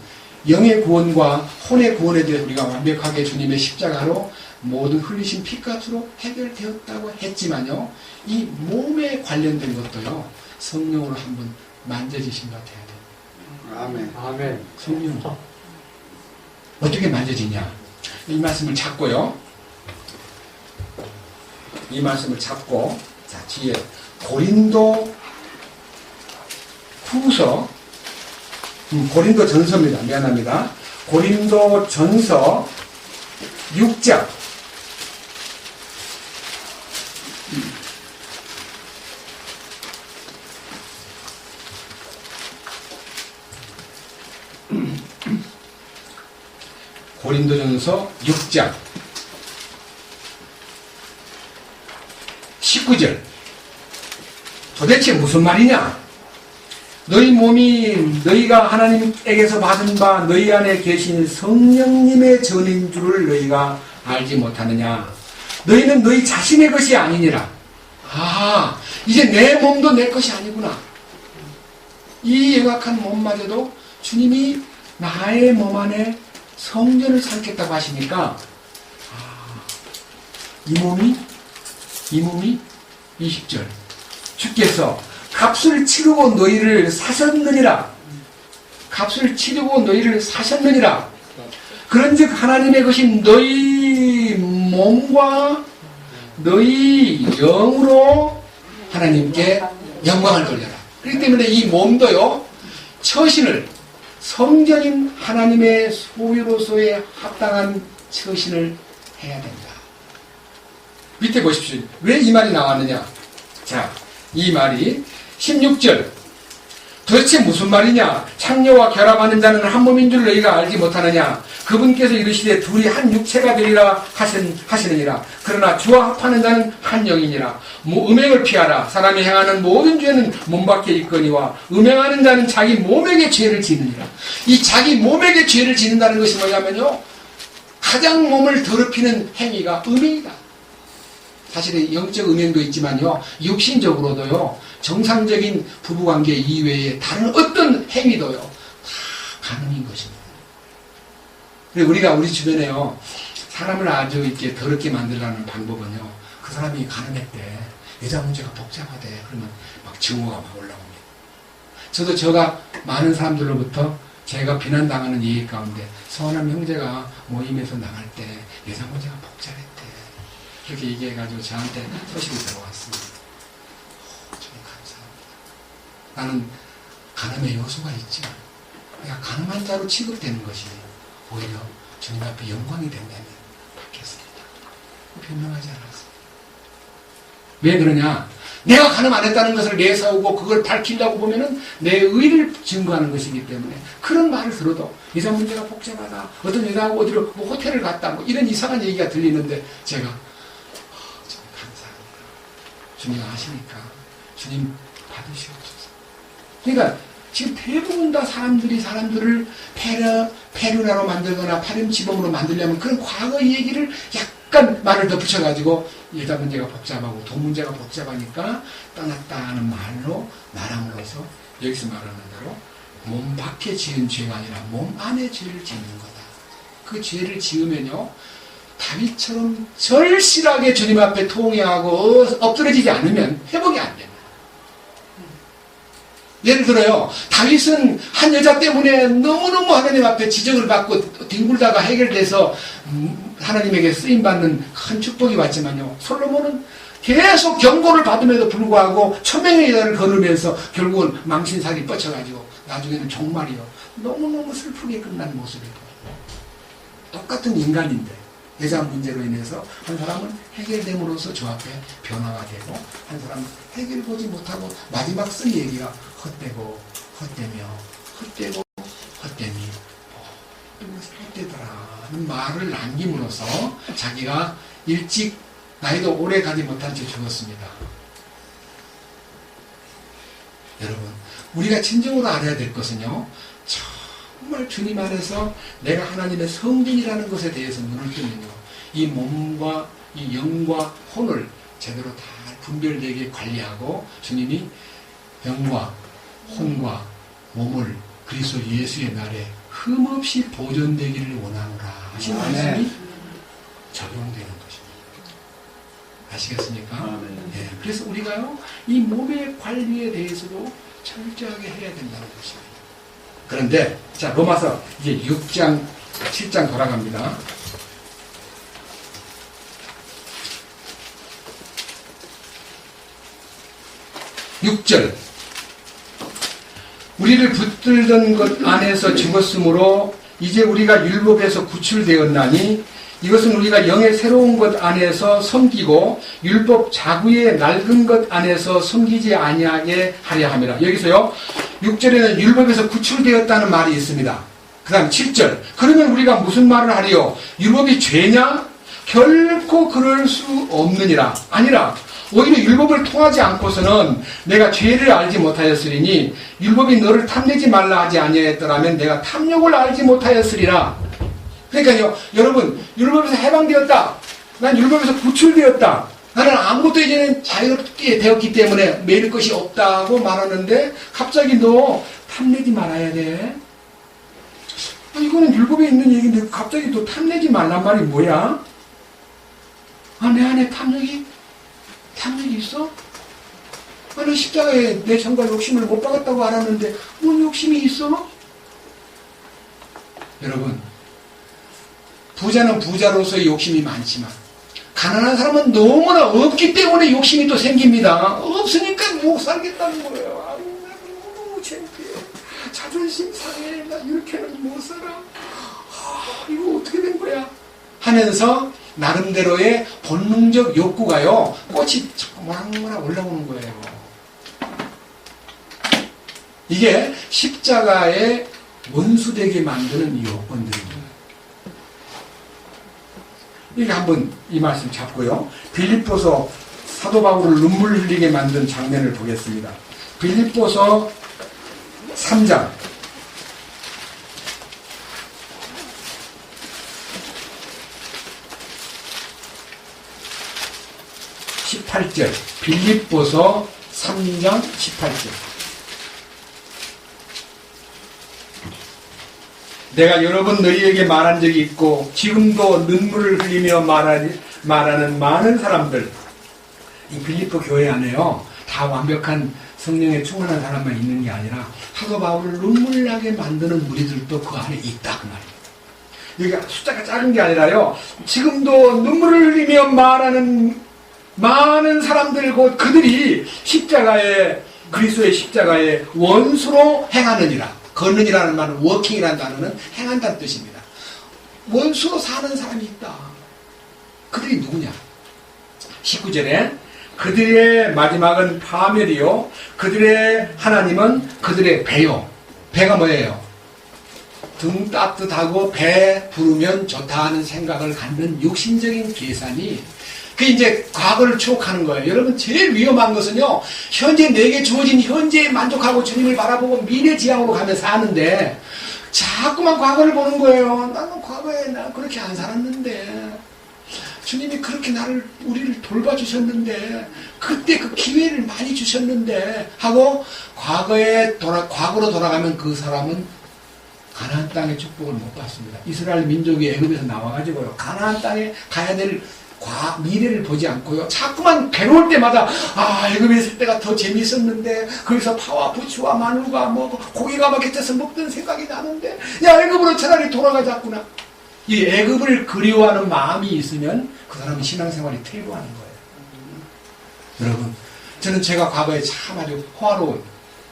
영의 구원과 혼의 구원에 대해 우리가 완벽하게 주님의 십자가로 모든 흘리신 피값으로 해결되었다고 했지만요 이 몸에 관련된 것도요 성령으로 한번 만져지신 것 같아야 돼요. 아멘. 성령 어떻게 만져지냐 이 말씀을 잡고요 이 말씀을 잡고 자 뒤에 고린도 후서 고린도 전서입니다. 미안합니다. 고린도 전서 6장 고린도전서 6장 19절 도대체 무슨 말이냐? 너희 몸이 너희가 하나님에게서 받은 바 너희 안에 계신 성령님의 전인 줄을 너희가 알지 못하느냐? 너희는 너희 자신의 것이 아니니라. 이제 내 몸도 내 것이 아니구나. 이 영악한 몸마저도 주님이 나의 몸 안에 성전을 삼겠다고 하시니까 이 몸이 20절 주께서 값을 치르고 너희를 사셨느니라. 값을 치르고 너희를 사셨느니라. 그런즉 하나님의 것인 너희 몸과 너희 영으로 하나님께 영광을 돌려라. 그렇기 때문에 이 몸도요 처신을 성전인 하나님의 소유로서의 합당한 처신을 해야 된다. 밑에 보십시오. 왜 이 말이 나왔느냐? 자, 이 말이 16절 도대체 무슨 말이냐? 창녀와 결합하는 자는 한 몸인 줄 너희가 알지 못하느냐? 그분께서 이르시되 둘이 한 육체가 되리라 하시느니라. 그러나 주와 합하는 자는 한 영이니라. 음행을 피하라. 사람이 행하는 모든 죄는 몸 밖에 있거니와 음행하는 자는 자기 몸에게 죄를 지느니라. 이 자기 몸에게 죄를 지는다는 것이 뭐냐면요 가장 몸을 더럽히는 행위가 음행이다. 사실은 영적 음행도 있지만요 정상적으로도요 정상적인 부부관계 이외에 다른 어떤 행위도요 다 간음인 것입니다. 그리고 우리가 우리 주변에요, 사람을 아주 이렇게 더럽게 만들라는 방법은요, 그 사람이 간음했대, 여자 문제가 복잡하대, 그러면 막 증오가 막 올라옵니다. 저도 제가 많은 사람들로부터 제가 비난당하는 얘기 가운데, 서원한 형제가 모임에서 나갈 때 여자 문제가 복잡했대, 그렇게 얘기해가지고 저한테 소식이 들어왔습니다. 정말 감사합니다. 나는 간음의 요소가 있지만 내가 간음한 자로 취급되는 것이 오히려 주님 앞에 영광이 된다면 받겠습니다. 변명하지 않았습니다. 왜 그러냐? 내가 간음 안 했다는 것을 내세우고 그걸 밝히려고 보면은 내 의를 증거하는 것이기 때문에, 그런 말을 들어도 여자 문제가 복잡하다, 어떤 여자하고 어디로 뭐 호텔을 갔다, 뭐 이런 이상한 얘기가 들리는데 제가 정말 감사합니다. 주님 아시니까 주님 받으시옵소서. 그러니까 지금 대부분 다 사람들을 페루나로 만들거나 파렴치범으로 만들려면 그런 과거 얘기를 약간 말을 덧붙여가지고 여자 문제가 복잡하고 돈 문제가 복잡하니까 떠났다는 말로 말함으로써 여기서 말하는 대로 몸 밖에 지은 죄가 아니라 몸 안에 죄를 짓는 거다. 그 죄를 지으면요, 다윗처럼 절실하게 주님 앞에 통회하고 엎드러지지 않으면 회복이 안 됩니다. 예를 들어요, 다윗은 한 여자 때문에 너무너무 하나님 앞에 지적을 받고 뒹굴다가 해결돼서 하나님에게 쓰임받는 큰 축복이 왔지만요, 솔로몬은 계속 경고를 받음에도 불구하고 천명의 여자를 걸으면서 결국은 망신살이 뻗쳐가지고 나중에는 정말이요, 너무너무 슬프게 끝난 모습이 보여요. 똑같은 인간인데 여자 문제로 인해서 한 사람은 해결됨으로써 저 앞에 변화가 되고, 한 사람은 해결보지 못하고 마지막 쓴 얘기가 헛되고 헛되며 헛되고 헛됨이 헛되더라는 말을 남김으로써 자기가 일찍 나이도 오래 가지 못한 채 죽었습니다. 여러분, 우리가 진정으로 알아야 될 것은요, 정말 주님 안에서 내가 하나님의 성전이라는 것에 대해서 눈을 뜨면요, 이 몸과 이 영과 혼을 제대로 다 분별되게 관리하고 주님이 영과 혼과 몸을 그리스도 예수의 날에 흠없이 보존되기를 원하노라 하신 말씀이 적용되는 것입니다. 아시겠습니까? 네, 그래서 우리가요, 이 몸의 관리에 대해서도 철저하게 해야 된다는 것입니다. 그런데 자, 로마서 이제 6장 7장 돌아갑니다. 6절, 우리를 붙들던 것 안에서 죽었으므로 이제 우리가 율법에서 구출되었나니 이것은 우리가 영의 새로운 것 안에서 섬기고 율법 자구의 낡은 것 안에서 섬기지 아니하게 하려 함이라. 여기서요, 6절에는 율법에서 구출되었다는 말이 있습니다. 그 다음 7절, 그러면 우리가 무슨 말을 하리요? 율법이 죄냐? 결코 그럴 수 없느니라. 아니라 오히려 율법을 통하지 않고서는 내가 죄를 알지 못하였으리니, 율법이 너를 탐내지 말라 하지 아니하였더라면 내가 탐욕을 알지 못하였으리라. 그러니까요, 여러분, 율법에서 해방되었다, 난 율법에서 구출되었다, 나는 아무것도 이제는 자유롭게 되었기 때문에 매일 것이 없다고 말하는데 갑자기 너 탐내지 말아야 돼. 이거는 율법에 있는 얘기인데 갑자기 또 탐내지 말란 말이 뭐야? 내 안에 탐욕이 있어? 나는 십자가에 내 정과 욕심을 못 박았다고 알았는데 뭔 욕심이 있어? 여러분, 부자는 부자로서의 욕심이 많지만 가난한 사람은 너무나 없기 때문에 욕심이 또 생깁니다. 없으니까 못 살겠다는 거예요. 아유, 너무 창피해. 자존심 상해. 나 이렇게는 못 살아. 이거 어떻게 된 거야? 하면서 나름대로의 본능적 욕구가요, 꽃이 자꾸 왕왕 올라오는 거예요. 이게 십자가에 원수되게 만드는 이 요건들입니다. 이게 한번 이 말씀 잡고요, 빌립보서 사도 바울을 눈물 흘리게 만든 장면을 보겠습니다. 빌립보서 3장 18절, 빌립보서 3장 18절. 내가 여러 번 너희에게 말한 적이 있고 지금도 눈물을 흘리며 말하는 많은 사람들, 이 빌립보 교회 안에요, 다 완벽한 성령에 충만한 사람만 있는 게 아니라 사도 바울을 눈물 나게 만드는 무리들도 그 안에 있다, 그 말이에요. 여기가 숫자가 작은 게 아니라요, 지금도 눈물을 흘리며 말하는 많은 사람들, 곧 그들이 십자가에, 그리스도의 십자가에 원수로 행하느니라. 걷느니라는 말은, 워킹이라는 단어는 행한다는 뜻입니다. 원수로 사는 사람이 있다. 그들이 누구냐? 19절에 그들의 마지막은 파멸이요, 그들의 하나님은 그들의 배요. 배가 뭐예요? 등 따뜻하고 배 부르면 좋다 하는 생각을 갖는 육신적인 계산이, 그 이제 과거를 추억하는 거예요. 여러분, 제일 위험한 것은요, 현재 내게 주어진 현재에 만족하고 주님을 바라보고 미래 지향으로 가면 사는데 자꾸만 과거를 보는 거예요. 나는 과거에 나 그렇게 안 살았는데, 주님이 그렇게 우리를 돌봐주셨는데, 그때 그 기회를 많이 주셨는데 하고 과거로 돌아가면 그 사람은 가나안 땅의 축복을 못 받습니다. 이스라엘 민족이 애굽에서 나와가지고요, 가나안 땅에 가야 될 미래를 보지 않고요, 자꾸만 괴로울 때마다 애굽에 있을 때가 더 재미있었는데, 거기서 파와 부추와 마늘과 뭐 고기가 막 곁에서 먹던 생각이 나는데, 야, 애굽으로 차라리 돌아가자꾸나. 이 애굽을 그리워하는 마음이 있으면 그 사람은 신앙생활이 퇴보하는 거예요. 여러분, 저는 제가 과거에 참 아주 호화로운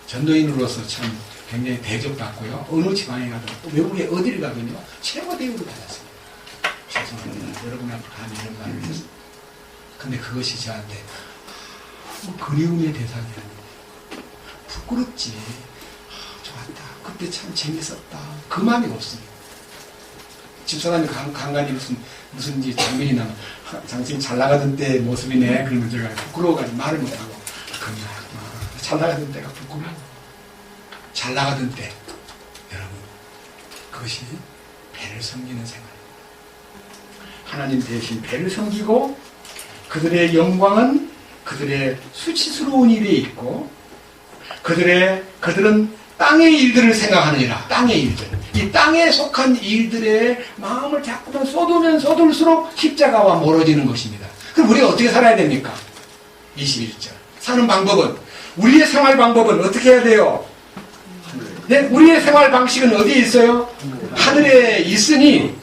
전도인으로서 참 굉장히 대접받고요, 어느 지방에 가든 또 외국에 어디를 가든요, 최고 대우를 받았습니다. 죄송합니다. 여러분 앞에 감히 이런 말을 했습니다. 근데 그것이 저한테 그리움의 대상이 아닙니다. 부끄럽지. 좋았다. 그때 참 재밌었다. 그 마음이 없습니다. 집사람이 간간히 무슨 장면이 나면, 당신 잘 나가던 때 모습이네. 그러면 제가 부끄러워가지고 말을 못하고, 잘 나가던 때가 부끄러워. 잘 나가던 때, 여러분, 그것이 배를 섬기는 생활. 하나님 대신 배를 섬기고, 그들의 영광은 그들의 수치스러운 일에 있고, 그들은 땅의 일들을 생각하느니라. 땅의 일들. 이 땅에 속한 일들에 마음을 자꾸만 쏟으면 쏟을수록 십자가와 멀어지는 것입니다. 그럼 우리가 어떻게 살아야 됩니까? 21절. 사는 방법은, 우리의 생활 방법은 어떻게 해야 돼요? 네, 우리의 생활 방식은 어디에 있어요? 하늘에 있으니,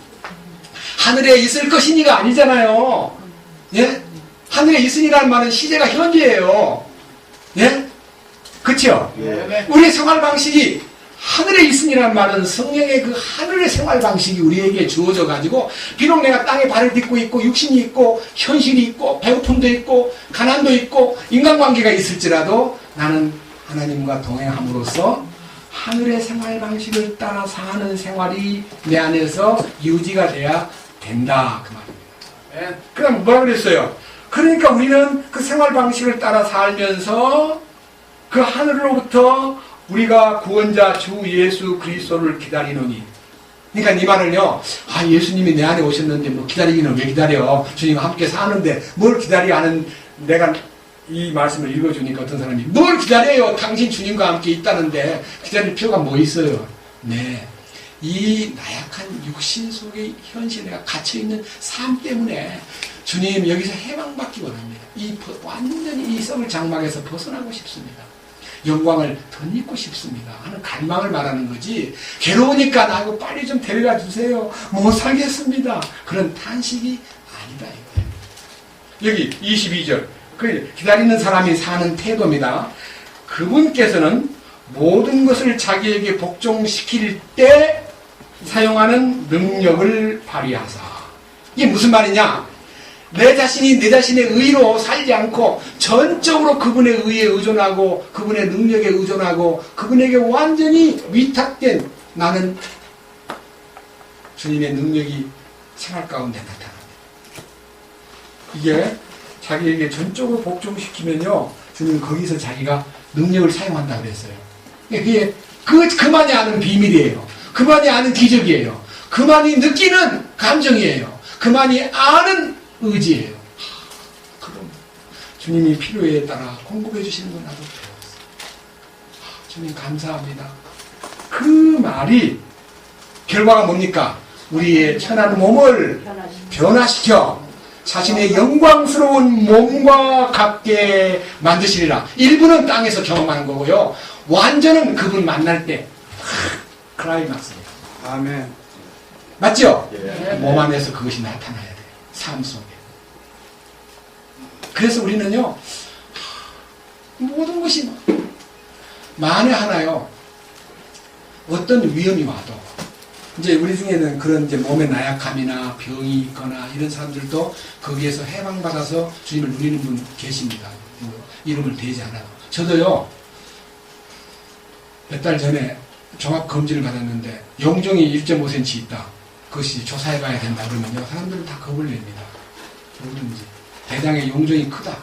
하늘에 있을 것이니가 아니잖아요. 예? 하늘에 있으니라는 말은 시제가 현재예요. 예? 그쵸? 예. 우리의 생활 방식이 하늘에 있으니라는 말은 성령의 그 하늘의 생활 방식이 우리에게 주어져 가지고, 비록 내가 땅에 발을 딛고 있고 육신이 있고 현실이 있고 배고픔도 있고 가난도 있고 인간관계가 있을지라도, 나는 하나님과 동행함으로써 하늘의 생활 방식을 따라 사는 생활이 내 안에서 유지가 돼야 된다, 그 말입니다. 예? 그럼 뭐라 그랬어요? 그러니까 우리는 그 생활 방식을 따라 살면서 그 하늘로부터 우리가 구원자 주 예수 그리스도를 기다리노니. 그러니까 이 말을요, 예수님이 내 안에 오셨는데 뭐 기다리기는 왜 기다려? 주님과 함께 사는데 뭘 기다려 하는, 내가 이 말씀을 읽어주니까 어떤 사람이, 뭘 기다려요? 당신 주님과 함께 있다는데 기다릴 필요가 뭐 있어요? 네. 이 나약한 육신 속의 현실에 내가 갇혀있는 삶 때문에 주님 여기서 해방받기 원합니다. 완전히 이 썩을 장막에서 벗어나고 싶습니다. 영광을 덧입고 싶습니다 하는 갈망을 말하는 거지, 괴로우니까 나하고 빨리 좀 데려가 주세요, 못 살겠습니다, 그런 탄식이 아니다 이거예요. 여기 22절, 그 기다리는 사람이 사는 태도입니다. 그분께서는 모든 것을 자기에게 복종시킬 때 사용하는 능력을 발휘하사. 이게 무슨 말이냐? 내 자신이 내 자신의 의로 살지 않고 전적으로 그분의 의에 의존하고 그분의 능력에 의존하고 그분에게 완전히 위탁된 나는, 주님의 능력이 생활 가운데 나타납니다. 이게 자기에게 전적으로 복종시키면요, 주님은 거기서 자기가 능력을 사용한다 그랬어요. 그게 그만이 아는 비밀이에요. 그만이 아는 기적이에요. 그만이 느끼는 감정이에요. 그만이 아는 의지예요. 그럼 주님이 필요에 따라 공급해 주시는 건 나도 배웠어요. 주님 감사합니다. 그 말이 결과가 뭡니까? 우리의 천한 몸을 변화시켜 자신의 영광스러운 몸과 같게 만드시리라. 일부는 땅에서 경험하는 거고요. 완전은 그분 만날 때 클라이막스입니다. 아멘. 맞죠? 예. 몸 안에서 그것이 나타나야 돼요. 삶 속에. 그래서 우리는요, 모든 것이 만에 하나요. 어떤 위험이 와도 이제 우리 중에는 그런 이제 몸의 나약함이나 병이 있거나 이런 사람들도 거기에서 해방받아서 주님을 누리는 분 계십니다. 이름을 대지 않아도. 저도요, 몇 달 전에 종합검진을 받았는데 용종이 1.5cm 있다. 그것이 조사해봐야 된다 그러면요, 사람들은 다 겁을 냅니다. 뭐든지. 대장의 용종이 크다.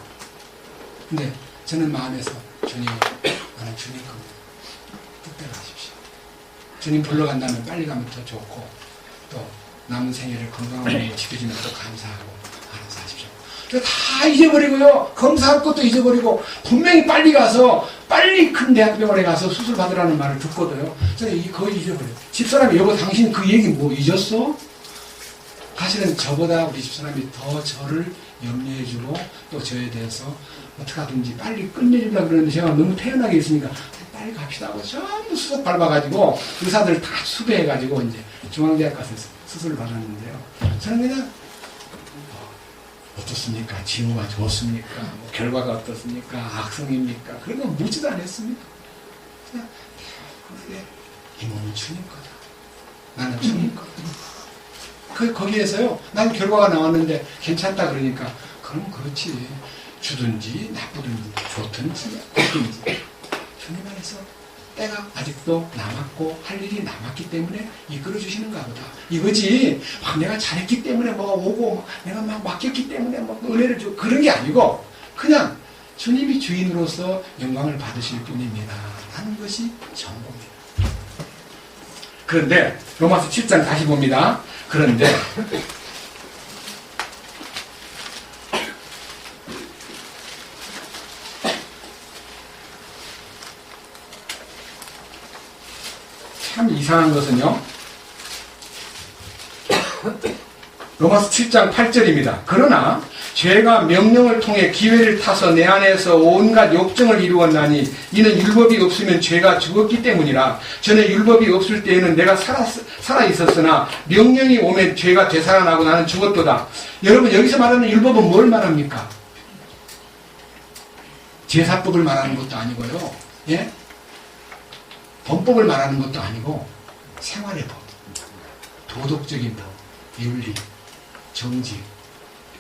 근데 저는 마음에서 주님, 나는 주님 겁니다. 뜻대로 하십시오. 주님 불러간다면 빨리 가면 더 좋고, 또 남은 생애를 건강하게 지켜주면 또 감사하고 알아서 하십시오. 다 잊어버리고요, 검사할 것도 잊어버리고, 분명히 빨리 가서 빨리 큰 대학병원에 가서 수술 받으라는 말을 듣거든요. 저는 거의 잊어버려요. 집사람이 여보 당신 그 얘기 뭐 잊었어? 사실은 저보다 우리 집사람이 더 저를 염려해주고 또 저에 대해서 어떻게 하든지 빨리 끝내주려고 그러는데 제가 너무 태연하게 있으니까 빨리 갑시다 하고 전부 수석 밟아가지고 의사들 다 수배해가지고 이제 중앙대학 가서 수술을 받았는데요. 저는 그냥 어떻습니까? 징후가 좋습니까? 뭐 결과가 어떻습니까? 악성입니까? 그런 건 묻지도 않았습니다. 그냥 이 몸은 주님 거다. 나는 주님 거다. 거기에서요, 난 결과가 나왔는데 괜찮다 그러니까, 그럼 그렇지. 주든지, 나쁘든지, 좋든지, 나쁘든지. 주님 안에서 때가 아직도 남았고, 할 일이 남았기 때문에 이끌어주시는가 보다. 이거지, 막 내가 잘했기 때문에 뭐가 오고, 내가 막 맡겼기 때문에 뭐 은혜를 주고, 그런 게 아니고, 그냥 주님이 주인으로서 영광을 받으실 뿐입니다. 하는 것이 전부입니다. 그런데, 로마서 7장 다시 봅니다. 그런데 참 이상한 것은요, 로마서 7장 8절입니다. 그러나 죄가 명령을 통해 기회를 타서 내 안에서 온갖 욕정을 이루었나니 이는 율법이 없으면 죄가 죽었기 때문이라. 전에 율법이 없을 때에는 내가 살아 있었으나 명령이 오면 죄가 되살아나고 나는 죽었도다. 여러분, 여기서 말하는 율법은 뭘 말합니까? 제사법을 말하는 것도 아니고요, 예? 범법을 말하는 것도 아니고 생활의 법, 도덕적인 법, 윤리, 정직,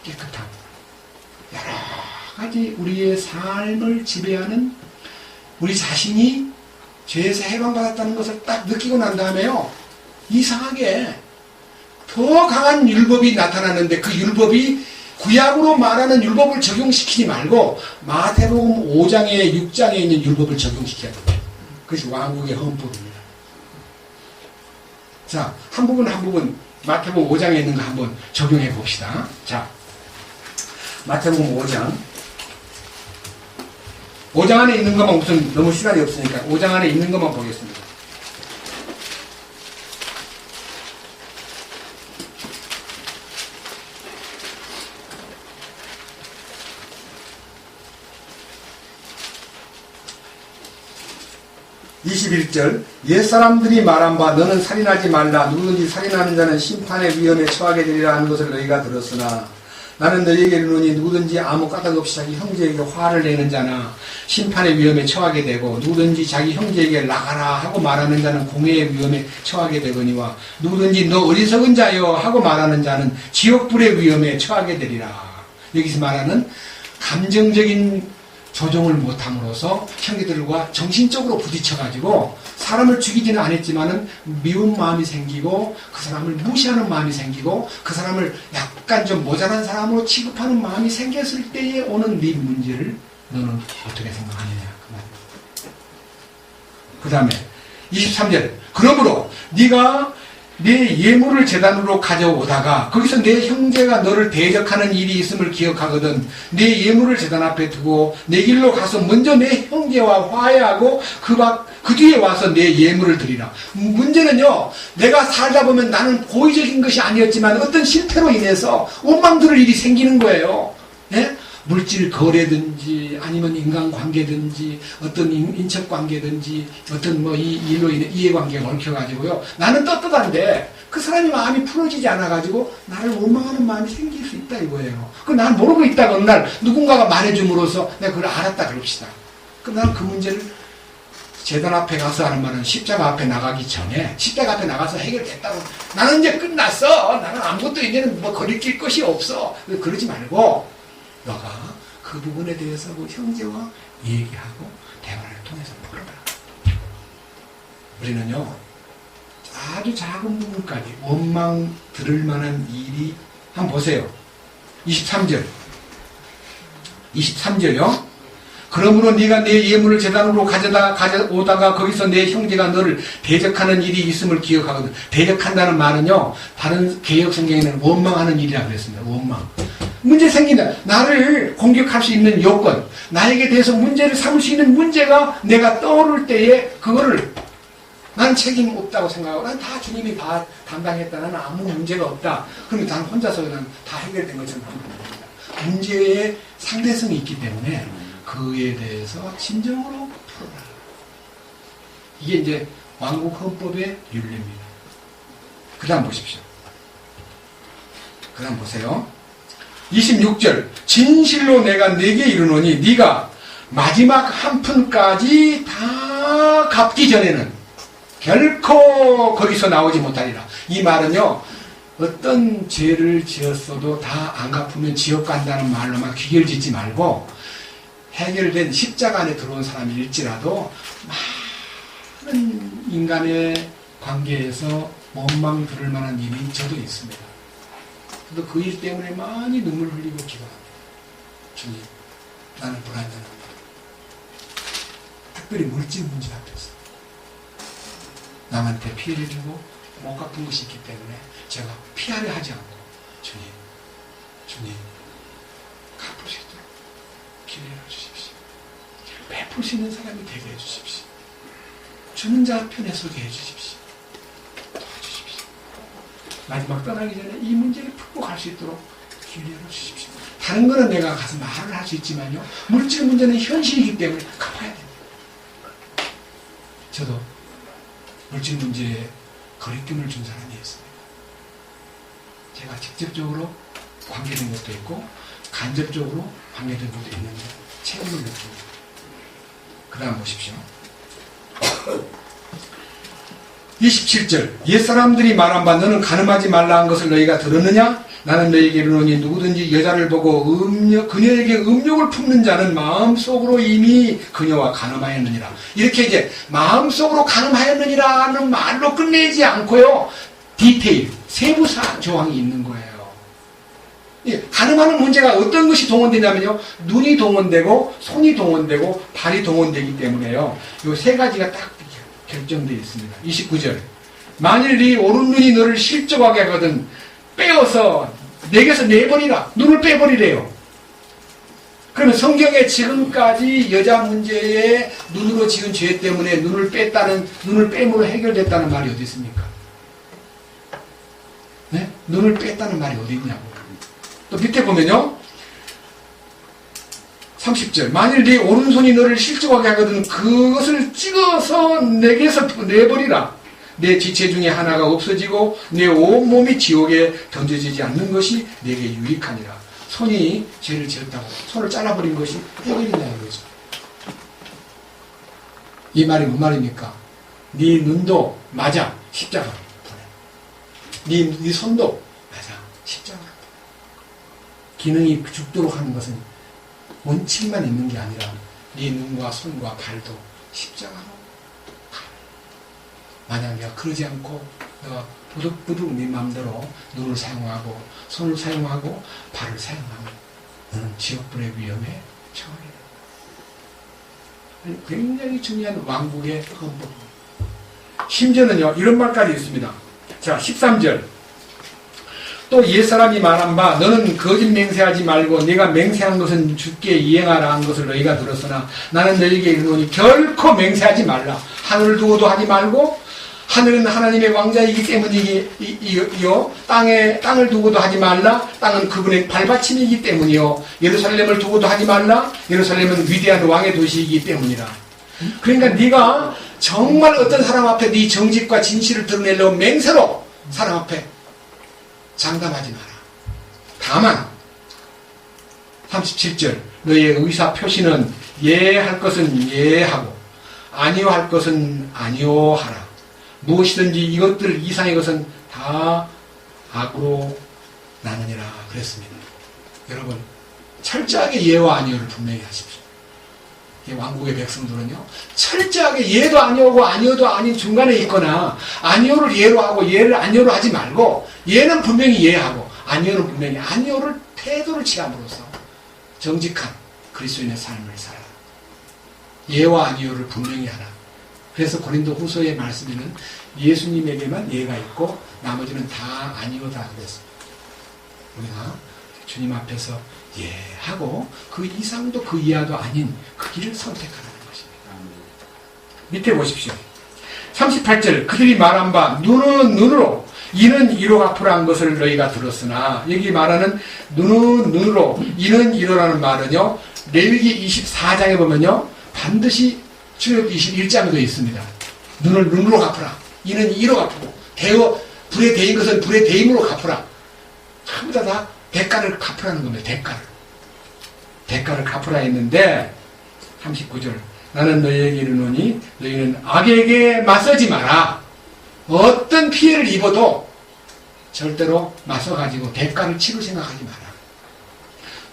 깨끗함, 여러 가지 우리의 삶을 지배하는, 우리 자신이 죄에서 해방받았다는 것을 딱 느끼고 난 다음에요, 이상하게 더 강한 율법이 나타나는데 그 율법이 구약으로 말하는 율법을 적용시키지 말고 마태복음 5장에 6장에 있는 율법을 적용시켜야 돼요. 그것이 왕국의 헌법입니다. 자, 한 부분 한 부분 마태복음 5장에 있는 거 한번 적용해 봅시다. 자, 마태복음 5장 안에 있는 것만, 우선 너무 시간이 없으니까 5장 안에 있는 것만 보겠습니다. (21절) 옛사람들이 말한 바 너는 살인하지 말라. 누구든지 살인하는 자는 심판의 위험에 처하게 되리라 하는 것을 너희가 들었으나 나는 너희에게 이르노니 누구든지 아무 까닭 없이 자기 형제에게 화를 내는 자나 심판의 위험에 처하게 되고, 누구든지 자기 형제에게 나가라 하고 말하는 자는 공회의 위험에 처하게 되거니와, 누구든지 너 어리석은 자여 하고 말하는 자는 지옥불의 위험에 처하게 되리라. 여기서 말하는 감정적인 조정을 못함으로써 형제들과 정신적으로 부딪혀가지고 사람을 죽이지는 않았지만은 미운 마음이 생기고, 그 사람을 무시하는 마음이 생기고, 그 사람을 약간 좀 모자란 사람으로 취급하는 마음이 생겼을 때에 오는 네 문제를 너는 어떻게 생각하느냐, 그 말입니다. 그 다음에 23절, 그러므로 네가 내 예물을 제단으로 가져오다가 거기서 내 형제가 너를 대적하는 일이 있음을 기억하거든. 내 예물을 제단 앞에 두고 내 길로 가서 먼저 내 형제와 화해하고 그 뒤에 와서 내 예물을 드리라. 문제는요, 내가 살다 보면 나는 고의적인 것이 아니었지만 어떤 실패로 인해서 원망 들을 일이 생기는 거예요. 예? 물질 거래든지 아니면 인간관계든지 어떤 인척관계든지 어떤 뭐 이 일로 인해 이해관계가 얽혀가지고요, 나는 떳떳한데 그 사람이 마음이 풀어지지 않아가지고 나를 원망하는 마음이 생길 수 있다 이거예요. 난 모르고 있다가 어느 날 누군가가 말해줌으로써 내가 그걸 알았다 그럽시다. 그럼 나는 그 문제를 제단 앞에 가서 하는 말은 십자가 앞에 나가기 전에, 십자가 앞에 나가서 해결됐다고, 나는 이제 끝났어, 나는 아무것도 이제는 뭐 거리낄 것이 없어, 그러지 말고 너가 그 부분에 대해서 그 형제와 얘기하고 대화를 통해서 풀어라. 우리는요, 아주 작은 부분까지 원망 들을 만한 일이, 한번 보세요. 23절요. 그러므로 네가 내 예물을 제단으로 가져오다가 거기서 내 형제가 너를 대적하는 일이 있음을 기억하거든. 대적한다는 말은요, 다른 개역 성경에는 원망하는 일이라고 그랬습니다. 원망. 문제 생긴다. 나를 공격할 수 있는 요건, 나에게 대해서 문제를 삼을 수 있는 문제가 내가 떠오를 때에 그거를 나는 책임 없다고 생각하고, 난 다 주님이 다 담당했다, 나는 아무 문제가 없다. 그러면 나는 혼자서 그냥 다 해결된 것처럼 하면 됩니다. 문제에 상대성이 있기 때문에 그에 대해서 진정으로 풀어라. 이게 이제 왕국 헌법의 윤리입니다. 그 다음 보십시오. 그 다음 보세요. 26절. 진실로 내가 네게 이르노니 네가 마지막 한 푼까지 다 갚기 전에는 결코 거기서 나오지 못하리라. 이 말은요, 어떤 죄를 지었어도 다 안 갚으면 지옥 간다는 말로만 귀결 짓지 말고, 해결된 십자가 안에 들어온 사람일지라도 많은 인간의 관계에서 원망 들을 만한 일이 저도 있습니다. 그래도 그 일 때문에 많이 눈물 흘리고 기도합니다. 주님, 나는 불안전합니다. 특별히 물질 문제 앞에서 남한테 피해를 주고 못 갚은 것이 있기 때문에 제가 피하려 하지 않고, 주님 갚을 수 있도록 기회를 주십시오. 베풀 수 있는 사람이 되게 해주십시오. 주는 자 편에 서게 해주십시오. 도와주십시오. 마지막 떠나기 전에 이 문제를 풀고 갈 수 있도록 기회를 주십시오. 다른 거는 내가 가서 말을 할 수 있지만요, 물질 문제는 현실이기 때문에 갚아야 됩니다. 저도 물질 문제에 거리낌을 준 사람이 있습니다. 제가 직접적으로 관계된 것도 있고 간접적으로 관계된 것도 있는데 책임을 느낍니다. 그 다음 보십시오. 27절. 옛사람들이 말한 바 너는 간음하지 말라 한 것을 너희가 들었느냐? 나는 너희에게 이르노니 누구든지 여자를 보고 그녀에게 음욕을 품는 자는 마음속으로 이미 그녀와 간음하였느니라. 이렇게 이제 마음속으로 간음하였느니라는 말로 끝내지 않고요, 디테일, 세부 조항이 있는 거예요. 간음하는 문제가 어떤 것이 동원되냐면요, 눈이 동원되고 손이 동원되고 발이 동원되기 때문에요, 이 세 가지가 딱 결정되어 있습니다. 29절. 만일 네 오른 눈이 너를 실족하게 하거든 빼어서 내게서 내버리라. 눈을 빼버리래요. 그러면 성경에 지금까지 여자 문제에 눈으로 지은 죄 때문에 눈을 뺨으로 해결됐다는 말이 어디 있습니까? 네? 눈을 뺐다는 말이 어디 있냐고. 또 밑에 보면요, 30절. 만일 네 오른손이 너를 실족하게 하거든 그것을 찍어서 내게서 내버리라. 내 지체 중에 하나가 없어지고 내 온몸이 지옥에 던져지지 않는 것이 내게 유익하니라. 손이 죄를 지었다고 손을 잘라버린 것이 해결이냐 이거죠. 이 말이 뭔 말입니까? 네 눈도 맞아, 십자가로 보내. 네 손도 맞아, 십자가로 보내. 기능이 죽도록 하는 것은 원칙만 있는 게 아니라 네 눈과 손과 발도 십자가로 가. 만약 내가 그러지 않고 내가 부득부득 네 마음대로 눈을 사용하고 손을 사용하고 발을 사용하면 너는 지옥불의 위험에 처하게 된다. 굉장히 중요한 왕국의 헌법. 심지어는요, 이런 말까지 있습니다. 자, 13절. 또 옛사람이 말한 바 너는 거짓 맹세하지 말고 네가 맹세한 것은 주께 이행하라 한 것을 너희가 들었으나 나는 너희에게 이르노니 결코 맹세하지 말라. 하늘을 두고도 하지 말고 하늘은 하나님의 왕자이기 때문이요 땅을 두고도 하지 말라. 땅은 그분의 발받침이기 때문이요 예루살렘을 두고도 하지 말라. 예루살렘은 위대한 왕의 도시이기 때문이라. 그러니까 네가 정말 어떤 사람 앞에 네 정직과 진실을 드러내려고 맹세로 사람 앞에 장담하지 마라. 다만 37절 너의 의사 표시는 예할 것은 예하고 아니요 할 것은 아니요 하라. 무엇이든지 이것들 이상의 것은 다 악으로 나느니라 그랬습니다. 여러분 철저하게 예와 아니요를 분명히 하십시오. 왕국의 백성들은요 철저하게 예도 아니오고 아니오도 아닌 중간에 있거나 아니오를 예로 하고 예를 아니오로 하지 말고 예는 분명히 예하고 아니오는 분명히 아니오를 태도를 취함으로써 정직한 그리스도인의 삶을 살아라. 예와 아니오를 분명히 하라. 그래서 고린도 후서의 말씀에는 예수님에게만 예가 있고 나머지는 다 아니오다 그랬습니다. 우리가 주님 앞에서 예하고 그 이상도 그 이하도 아닌 그 길을 선택하라는 것입니다. 밑에 보십시오. 38절 그들이 말한 바 눈은 눈으로 이는 이로 갚으라 한 것을 너희가 들었으나 여기 말하는 눈은 눈으로 이는 이로라는 말은요 레위기 24장에 보면요 반드시 출애굽 21장에도 있습니다. 눈을 눈으로 갚으라. 이는 이로 갚고 불에 대인 것은 불에 대임으로 갚으라. 전부 다 대가를 갚으라는 겁니다. 대가를 갚으라 했는데 39절 나는 너희에게 이르노니 너희는 악에게 맞서지 마라. 어떤 피해를 입어도 절대로 맞서가지고 대가를 치를 생각하지 마라.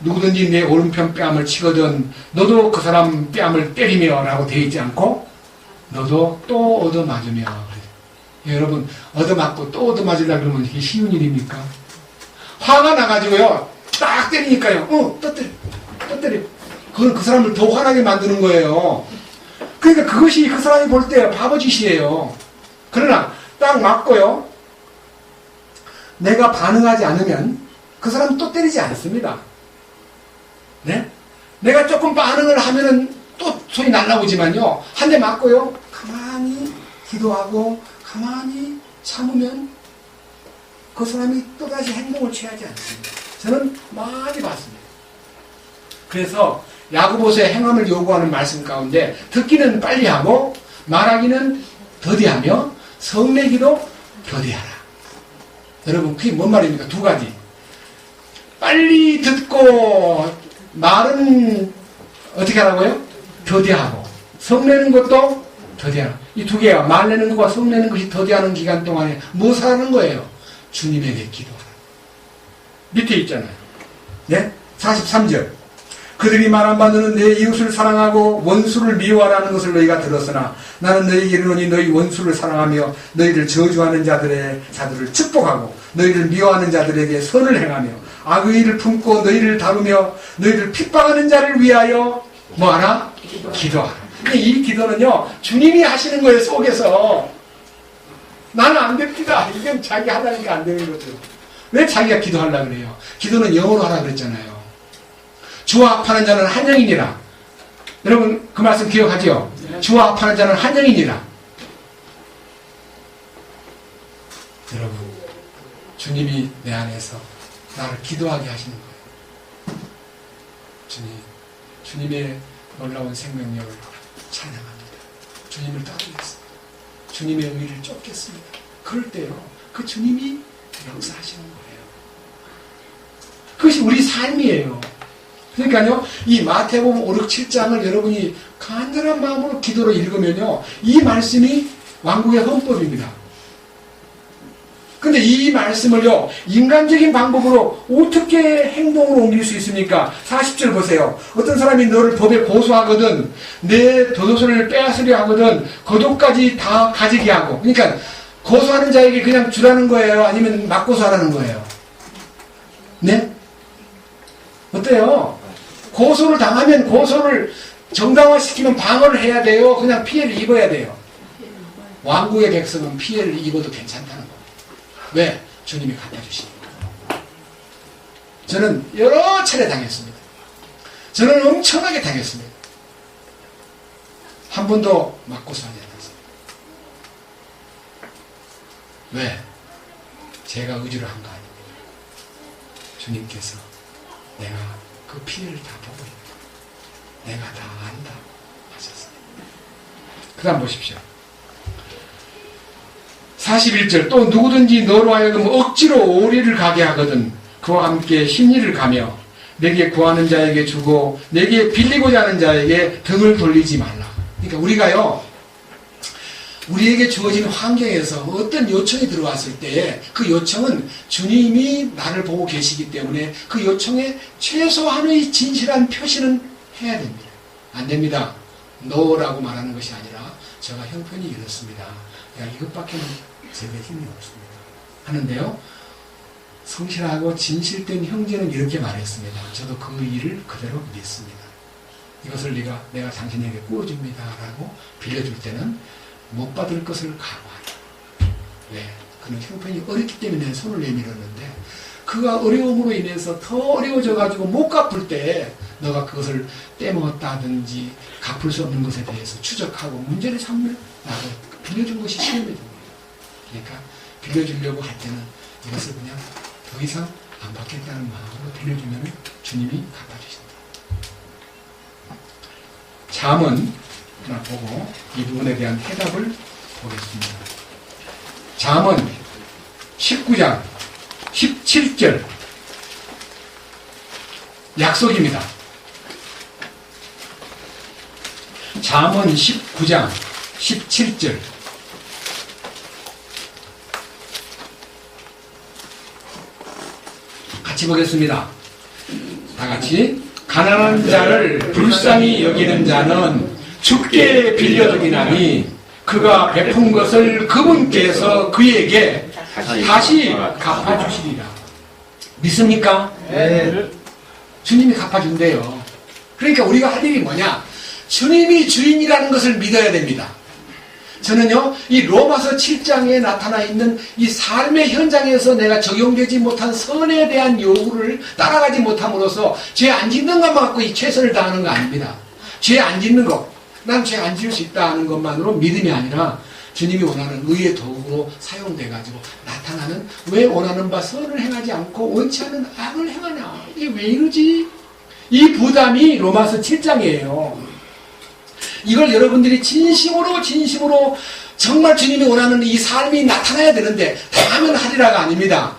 누구든지 내 오른편 뺨을 치거든 너도 그 사람 뺨을 때리며 라고 되어 있지 않고 너도 또 얻어맞으며. 여러분 얻어맞고 또 얻어맞으려고 그러면 이게 쉬운 일입니까? 화가 나가지고요 딱 때리니까요 또 때려. 그건 그 사람을 더 화나게 만드는 거예요. 그러니까 그것이 그 사람이 볼 때 바보짓이에요. 그러나 딱 맞고요 내가 반응하지 않으면 그 사람 또 때리지 않습니다. 네? 내가 조금 반응을 하면은 또 소리 날라오지만요 한 대 맞고요 가만히 기도하고 가만히 참으면 그 사람이 또다시 행동을 취하지 않습니다. 저는 많이 봤습니다. 그래서 야고보서의 행함을 요구하는 말씀 가운데 듣기는 빨리 하고 말하기는 더디하며 성내기도 더디하라. 여러분 그게 뭔 말입니까? 두 가지. 빨리 듣고 말은 어떻게 하라고요? 더디하고 성내는 것도 더디하라. 이 두 개가 말 내는 것과 성내는 것이 더디하는 기간 동안에 무엇을 하는 거예요? 주님에게 기도하라. 밑에 있잖아요. 네? 43절 그들이 말한 바 너는 내 이웃을 사랑하고 원수를 미워하라는 것을 너희가 들었으나 나는 너희에게 이르노니 너희 원수를 사랑하며 너희를 저주하는 자들을 축복하고 너희를 미워하는 자들에게 선을 행하며 악의 일을 품고 너희를 다루며 너희를 핍박하는 자를 위하여 뭐하라? 기도하라. 이 기도는요 주님이 하시는 거예요. 속에서 나는 안 됩니다. 이건 자기 하다니까 안 되는 거죠. 왜 자기가 기도하려고 그래요? 기도는 영어로 하라 그랬잖아요. 주와 합하는 자는 한 영이니라. 여러분 그 말씀 기억하죠? 주와 합하는 자는 한 영이니라. 여러분 주님이 내 안에서 나를 기도하게 하시는 거예요. 주님의 놀라운 생명력을 찬양합니다. 주님을 따르겠습니다. 주님의 의를 쫓겠습니다. 그럴 때요 그 주님이 역사하시는 거예요. 그것이 우리 삶이에요. 그러니까요 이 마태복음 5, 6, 7장을 여러분이 간절한 마음으로 기도로 읽으면요 이 말씀이 왕국의 헌법입니다. 근데 이 말씀을요 인간적인 방법으로 어떻게 행동으로 옮길 수 있습니까? 40절 보세요. 어떤 사람이 너를 법에 고소하거든 내 도도서를 빼앗으려 하거든 거독까지 다 가지게 하고. 그러니까 고소하는 자에게 그냥 주라는 거예요? 아니면 맞고소하라는 거예요? 네? 어때요? 고소를 당하면 고소를 정당화시키면 방어를 해야 돼요? 그냥 피해를 입어야 돼요? 왕국의 백성은 피해를 입어도 괜찮다는 거예요. 왜? 주님이 갚아주시니까. 저는 여러 차례 당했습니다. 저는 엄청나게 당했습니다. 한 번도 맞고 사지 않았습니다. 왜? 제가 의지를 한 거 아닙니다. 주님께서 내가 그 피해를 다 보고 있다. 내가 다 안다 하셨습니다. 그 다음 보십시오. 41절 또 누구든지 너로 하여금 억지로 오리를 가게 하거든 그와 함께 심리를 가며 내게 구하는 자에게 주고 내게 빌리고자 하는 자에게 등을 돌리지 말라. 그러니까 우리가요 우리에게 주어진 환경에서 어떤 요청이 들어왔을 때에 그 요청은 주님이 나를 보고 계시기 때문에 그 요청에 최소한의 진실한 표시는 해야 됩니다. 안 됩니다. 노라고 말하는 것이 아니라 제가 형편이 이렇습니다. 야, 이것밖에는 제게 힘이 없습니다. 하는데요. 성실하고 진실된 형제는 이렇게 말했습니다. 저도 그 일을 그대로 믿습니다. 이것을 내가 당신에게 꾸어줍니다. 라고 빌려줄 때는 못 받을 것을 각오하라. 왜? 그는 형편이 어렵기 때문에 손을 내밀었는데 그가 어려움으로 인해서 더 어려워져가지고 못 갚을 때 너가 그것을 떼먹었다든지 갚을 수 없는 것에 대해서 추적하고 문제를 삼으면 나도 빌려준 것이 시험이 됩니다. 그러니까 빌려주려고 할 때는 이것을 그냥 더 이상 안 받겠다는 마음으로 빌려주면 주님이 갚아주신다. 잠언 하나 보고 이 부분에 대한 해답을 보겠습니다. 잠언 19장 17절 약속입니다. 잠언 19장 17절 같이 보겠습니다. 다 같이 가난한 자를 불쌍히 여기는 자는 주께 빌려주기나니 그가 베푼 것을 그분께서 그에게 다시 갚아주시리라. 믿습니까? 네. 주님이 갚아준대요. 그러니까 우리가 할 일이 뭐냐? 주님이 주인이라는 것을 믿어야 됩니다. 저는요, 이 로마서 7장에 나타나 있는 이 삶의 현장에서 내가 적용되지 못한 선에 대한 요구를 따라가지 못함으로써 죄 안 짓는 것만 갖고 이 최선을 다하는 거 아닙니다. 죄 안 짓는 것, 난 죄 안 지을 수 있다 하는 것만으로 믿음이 아니라 주님이 원하는 의의 도구로 사용돼가지고 나타나는 왜 원하는 바 선을 행하지 않고 원치 않는 악을 행하냐. 이게 왜 이러지? 이 부담이 로마서 7장이에요. 이걸 여러분들이 진심으로 정말 주님이 원하는 이 삶이 나타나야 되는데 당하면 하리라가 아닙니다.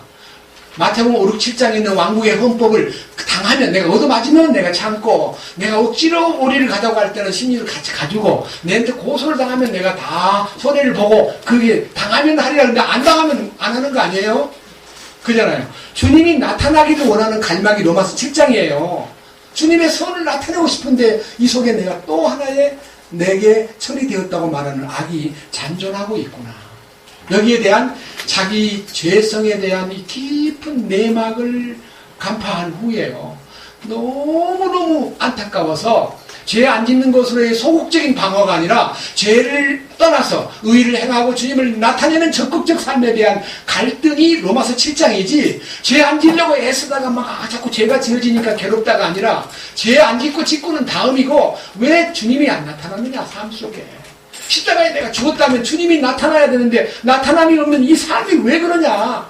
마태복음 5, 6, 7장에 있는 왕국의 헌법을 당하면 내가 얻어맞으면 내가 참고 내가 억지로 오리를 가져고 할 때는 심리를 같이 가지고 내한테 고소를 당하면 내가 다 손해를 보고 그게 당하면 하리라 근데 안 당하면 안 하는 거 아니에요? 그잖아요. 주님이 나타나기를 원하는 갈망이 로마서 7장이에요. 주님의 선을 나타내고 싶은데 이 속에 내가 또 하나의 내게 처리되었다고 말하는 악이 잔존하고 있구나. 여기에 대한 자기 죄성에 대한 이 깊은 내막을 간파한 후에요. 너무너무 안타까워서 죄 안 짓는 것으로의 소극적인 방어가 아니라 죄를 떠나서 의를 행하고 주님을 나타내는 적극적 삶에 대한 갈등이 로마서 7장이지 죄 안 짓려고 애쓰다가 막 자꾸 죄가 지어지니까 괴롭다가 아니라 죄 안 짓고 짓고는 다음이고 왜 주님이 안 나타나느냐 삶 속에 십자가에 내가 죽었다면 주님이 나타나야 되는데 나타남이 없는 이 삶이 왜 그러냐.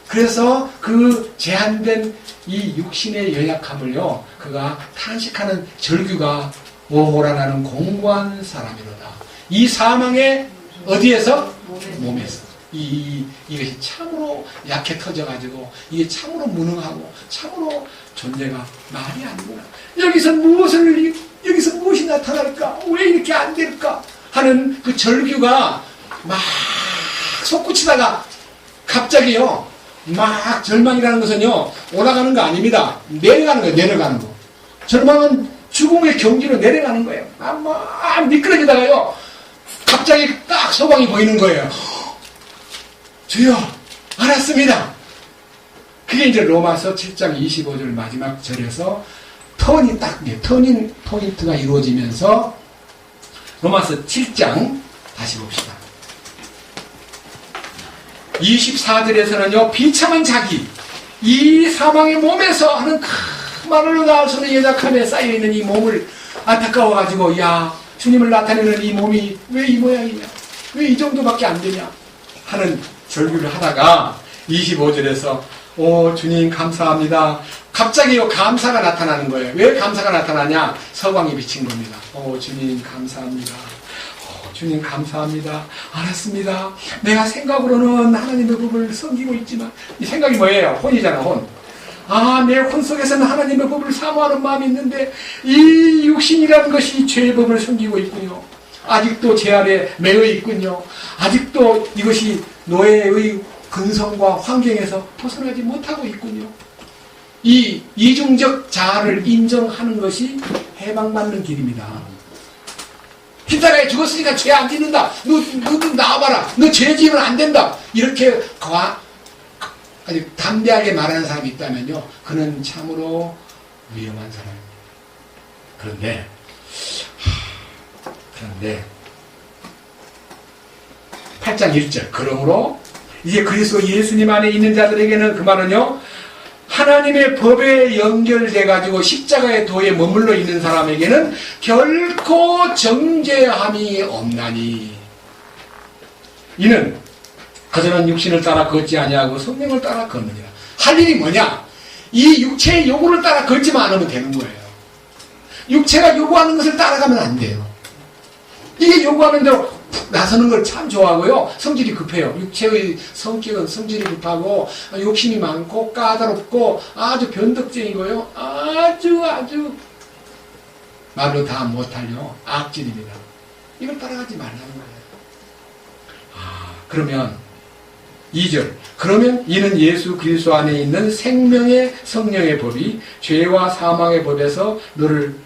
그래서 그 제한된 이 육신의 연약함을요 그가 탄식하는 절규가 오호라 나는 공고한 사람이로다. 이 사망의 어디에서? 몸에서. 이것이 참으로 약해 터져가지고 이게 참으로 무능하고 참으로 존재가 말이 아니구나. 여기서 무엇이 나타날까? 왜 이렇게 안 될까? 하는 그 절규가 막 솟구치다가 갑자기요 막 절망이라는 것은요 올라가는 거 아닙니다. 내려가는 거예요. 내려가는 거. 절망은 죽음의 경지로 내려가는 거예요. 막 미끄러지다가요 갑자기 딱 소망이 보이는 거예요. 주여 알았습니다. 그게 이제 로마서 7장 25절 마지막 절에서 턴이 딱 터닝 포인트가 이루어지면서 로마서 7장 다시 봅시다. 24절에서는요, 비참한 자기, 이 사망의 몸에서 하는 말로 나올 수 없는 연약함에 쌓여있는 이 몸을 안타까워가지고, 야, 주님을 나타내는 이 몸이 왜 이 모양이냐? 왜 이 정도밖에 안 되냐? 하는 절규를 하다가 25절에서 오 주님 감사합니다. 갑자기 감사가 나타나는 거예요. 왜 감사가 나타나냐? 서광이 비친 겁니다. 오 주님 감사합니다. 주님 감사합니다. 알았습니다. 내가 생각으로는 하나님의 법을 섬기고 있지만 이 생각이 뭐예요? 혼이잖아, 혼. 아, 내 혼 속에서는 하나님의 법을 사모하는 마음이 있는데 이 육신이라는 것이 죄의 법을 섬기고 있군요. 아직도 제 아래 매여 있군요. 아직도 이것이 노예의 근성과 환경에서 벗어나지 못하고 있군요. 이 이중적 자아를 인정하는 것이 해방받는 길입니다. 히타라에 죽었으니까 죄 안 짓는다. 너 나와봐라. 너 죄 지으면 안 된다. 이렇게 아주 담대하게 말하는 사람이 있다면요, 그는 참으로 위험한 사람입니다. 그런데 8장 1절 그러므로 이제 그리스도 예수님 안에 있는 자들에게는 그 말은요, 하나님의 법에 연결돼 가지고 십자가의 도에 머물러 있는 사람에게는 결코 정죄함이 없나니 이는 그들은 육신을 따라 걷지 아니하고 성령을 따라 걷느니라. 할 일이 뭐냐? 이 육체의 요구를 따라 걷지만 않으면 되는 거예요. 육체가 요구하는 것을 따라가면 안 돼요. 이게 요구하는 대로 나서는 걸 참 좋아하고요. 성질이 급해요. 육체의 성격은 성질이 급하고 욕심이 많고 까다롭고 아주 변덕쟁이고요. 아주 말로 다 못하려 악질입니다. 이걸 따라가지 말라는 거예요. 그러면 2절 그러면 이는 예수 그리스도 안에 있는 생명의 성령의 법이 죄와 사망의 법에서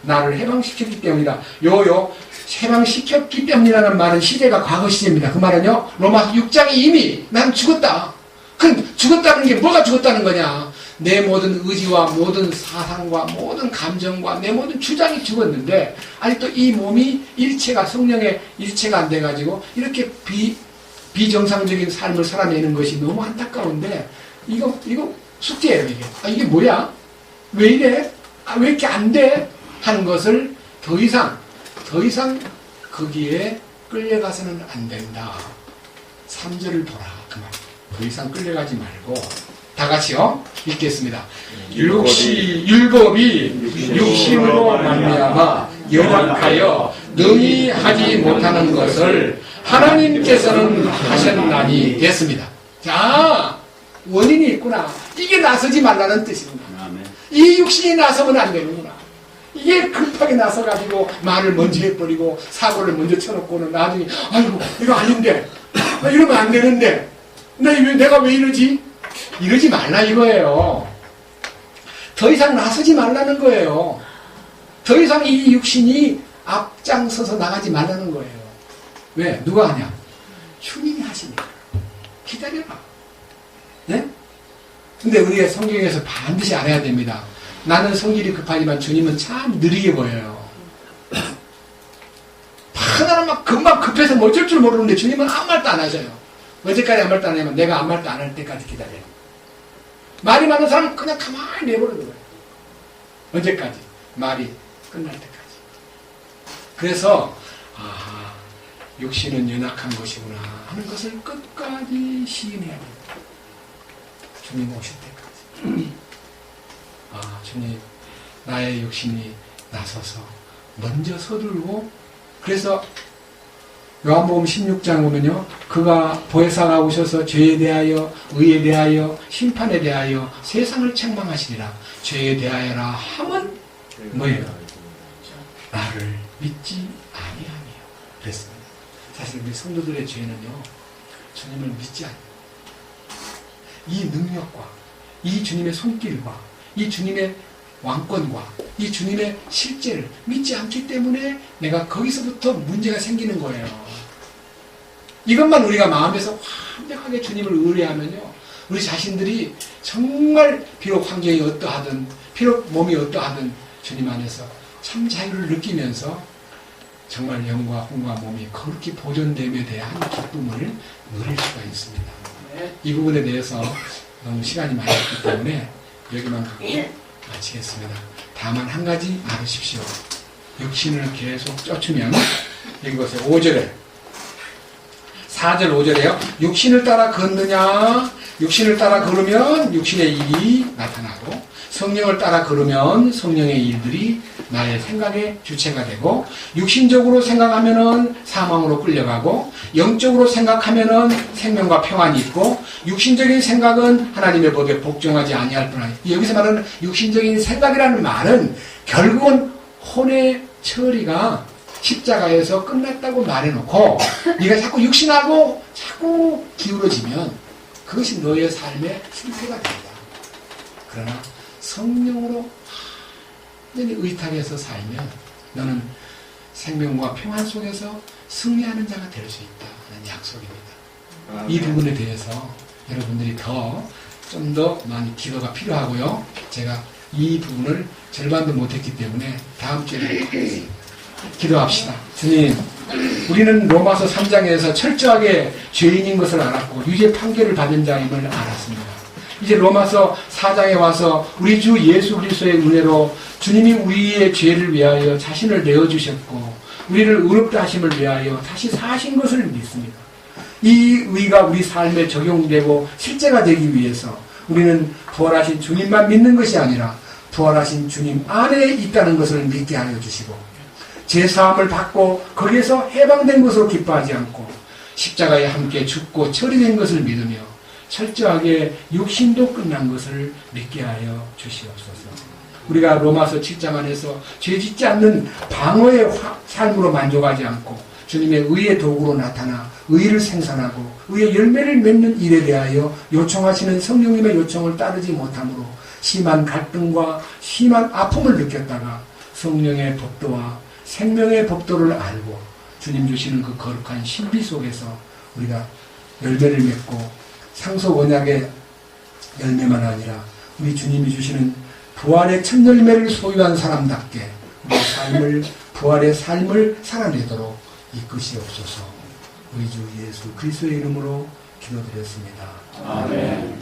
나를 해방시켰기 때문이다. 해방시켰기 때문이라는 말은 시제가 과거 시제입니다. 그 말은요, 로마서 6장에 이미 난 죽었다. 그럼 죽었다는 게 뭐가 죽었다는 거냐? 내 모든 의지와 모든 사상과 모든 감정과 내 모든 주장이 죽었는데 아직도 이 몸이 일체가 성령의 일체가 안 돼가지고 이렇게 비정상적인 삶을 살아내는 것이 너무 안타까운데 이거 숙제예요. 이게 뭐야? 왜 이래? 왜 이렇게 안 돼? 하는 것을 더 이상 거기에 끌려가서는 안 된다. 3절을 보라. 그 말. 더 이상 끌려가지 말고 다 같이요. 읽겠습니다. 율법이 육신으로 말미암아 연약하여 능히 하지 못하는 것을 하나님께서는 하셨나니 됐습니다. 자, 원인이 있구나. 이게 나서지 말라는 뜻입니다. 이 육신이 나서면 안 되는구나. 이게 급하게 나서가지고 말을 먼저 해버리고 사고를 먼저 쳐놓고는 나중에 아이고 이거 아닌데 이러면 안 되는데 내가 왜 이러지? 이러지 말라 이거예요. 더 이상 나서지 말라는 거예요. 더 이상 이 육신이 앞장서서 나가지 말라는 거예요. 왜? 누가 하냐? 주님이 하시니까. 기다려라. 네? 근데 우리가 성경에서 반드시 알아야 됩니다. 나는 성질이 급하지만 주님은 참 느리게 보여요. 하나는 막 금방 급해서 뭐 어쩔 줄 모르는데 주님은 아무 말도 안 하셔요. 언제까지 아무 말도 안 하냐면 내가 아무 말도 안 할 때까지 기다려요. 말이 많은 사람은 그냥 가만히 내버리는 거예요. 언제까지? 말이 끝날 때까지. 그래서 육신은 연약한 것이구나 하는 것을 끝까지 시인해야 됩니다. 주님 오실 때까지. 주님 나의 육신이 나서서 먼저 서둘고 그래서 요한복음 16장 보면요, 그가 보혜사가 오셔서 죄에 대하여 의에 대하여 심판에 대하여 세상을 책망하시리라. 죄에 대하여라 함은 뭐예요? 나를 믿지 아니하며 그랬습니다. 사실 우리 성도들의 죄는요, 주님을 믿지 않아요. 이 능력과 이 주님의 손길과 이 주님의 왕권과 이 주님의 실제를 믿지 않기 때문에 내가 거기서부터 문제가 생기는 거예요. 이것만 우리가 마음에서 완벽하게 주님을 의뢰하면요, 우리 자신들이 정말 비록 환경이 어떠하든 비록 몸이 어떠하든 주님 안에서 참 자유를 느끼면서 정말 영과 혼과 몸이 거룩히 보존됨에 대한 기쁨을 누릴 수가 있습니다. 이 부분에 대해서 너무 시간이 많이 없기 때문에 여기만 하고 마치겠습니다. 다만 한 가지 알으십시오. 육신을 계속 쫓으면 여기 보세요. 5절에 4절 5절에요. 육신을 따라 걷느냐, 육신을 따라 걸으면 육신의 일이 나타나고, 성령을 따라 걸으면 성령의 일들이 나의 생각의 주체가 되고, 육신적으로 생각하면은 사망으로 끌려가고, 영적으로 생각하면은 생명과 평안이 있고, 육신적인 생각은 하나님의 법에 복종하지 아니할 뿐 아니라, 여기서 말하는 육신적인 생각이라는 말은 결국은 혼의 처리가 십자가에서 끝났다고 말해놓고 네가 자꾸 육신하고 자꾸 기울어지면 그것이 너의 삶의 실패가 됩니다. 그러나 성령으로 완전히 의탁해서 살면 너는 생명과 평안 속에서 승리하는 자가 될 수 있다 하는 약속입니다. 이 부분에 대해서 여러분들이 좀 더 많이 기도가 필요하고요. 제가 이 부분을 절반도 못했기 때문에 다음 주에 하겠습니다. 기도합시다. 주님, 우리는 로마서 3장에서 철저하게 죄인인 것을 알았고 유죄 판결을 받은 자임을 알았습니다. 이제 로마서 4장에 와서 우리 주 예수 그리스도의 은혜로 주님이 우리의 죄를 위하여 자신을 내어주셨고 우리를 의롭다 하심을 위하여 다시 사신 것을 믿습니다. 이 의가 우리 삶에 적용되고 실제가 되기 위해서 우리는 부활하신 주님만 믿는 것이 아니라 부활하신 주님 안에 있다는 것을 믿게 하여 주시고 제사함을 받고 거기에서 해방된 것으로 기뻐하지 않고 십자가에 함께 죽고 처리된 것을 믿으며 철저하게 육신도 끝난 것을 믿게 하여 주시옵소서. 우리가 로마서 7장 안에서 죄짓지 않는 방어의 삶으로 만족하지 않고 주님의 의의 도구로 나타나 의를 생산하고 의의 열매를 맺는 일에 대하여 요청하시는 성령님의 요청을 따르지 못함으로 심한 갈등과 심한 아픔을 느꼈다가 성령의 법도와 생명의 법도를 알고 주님 주시는 그 거룩한 신비 속에서 우리가 열매를 맺고 상속 언약의 열매만 아니라 우리 주님이 주시는 부활의 첫 열매를 소유한 사람답게 우리 삶을 부활의 삶을 살아내도록 이끄시옵소서. 우리 주 예수 그리스도의 이름으로 기도드렸습니다. 아멘.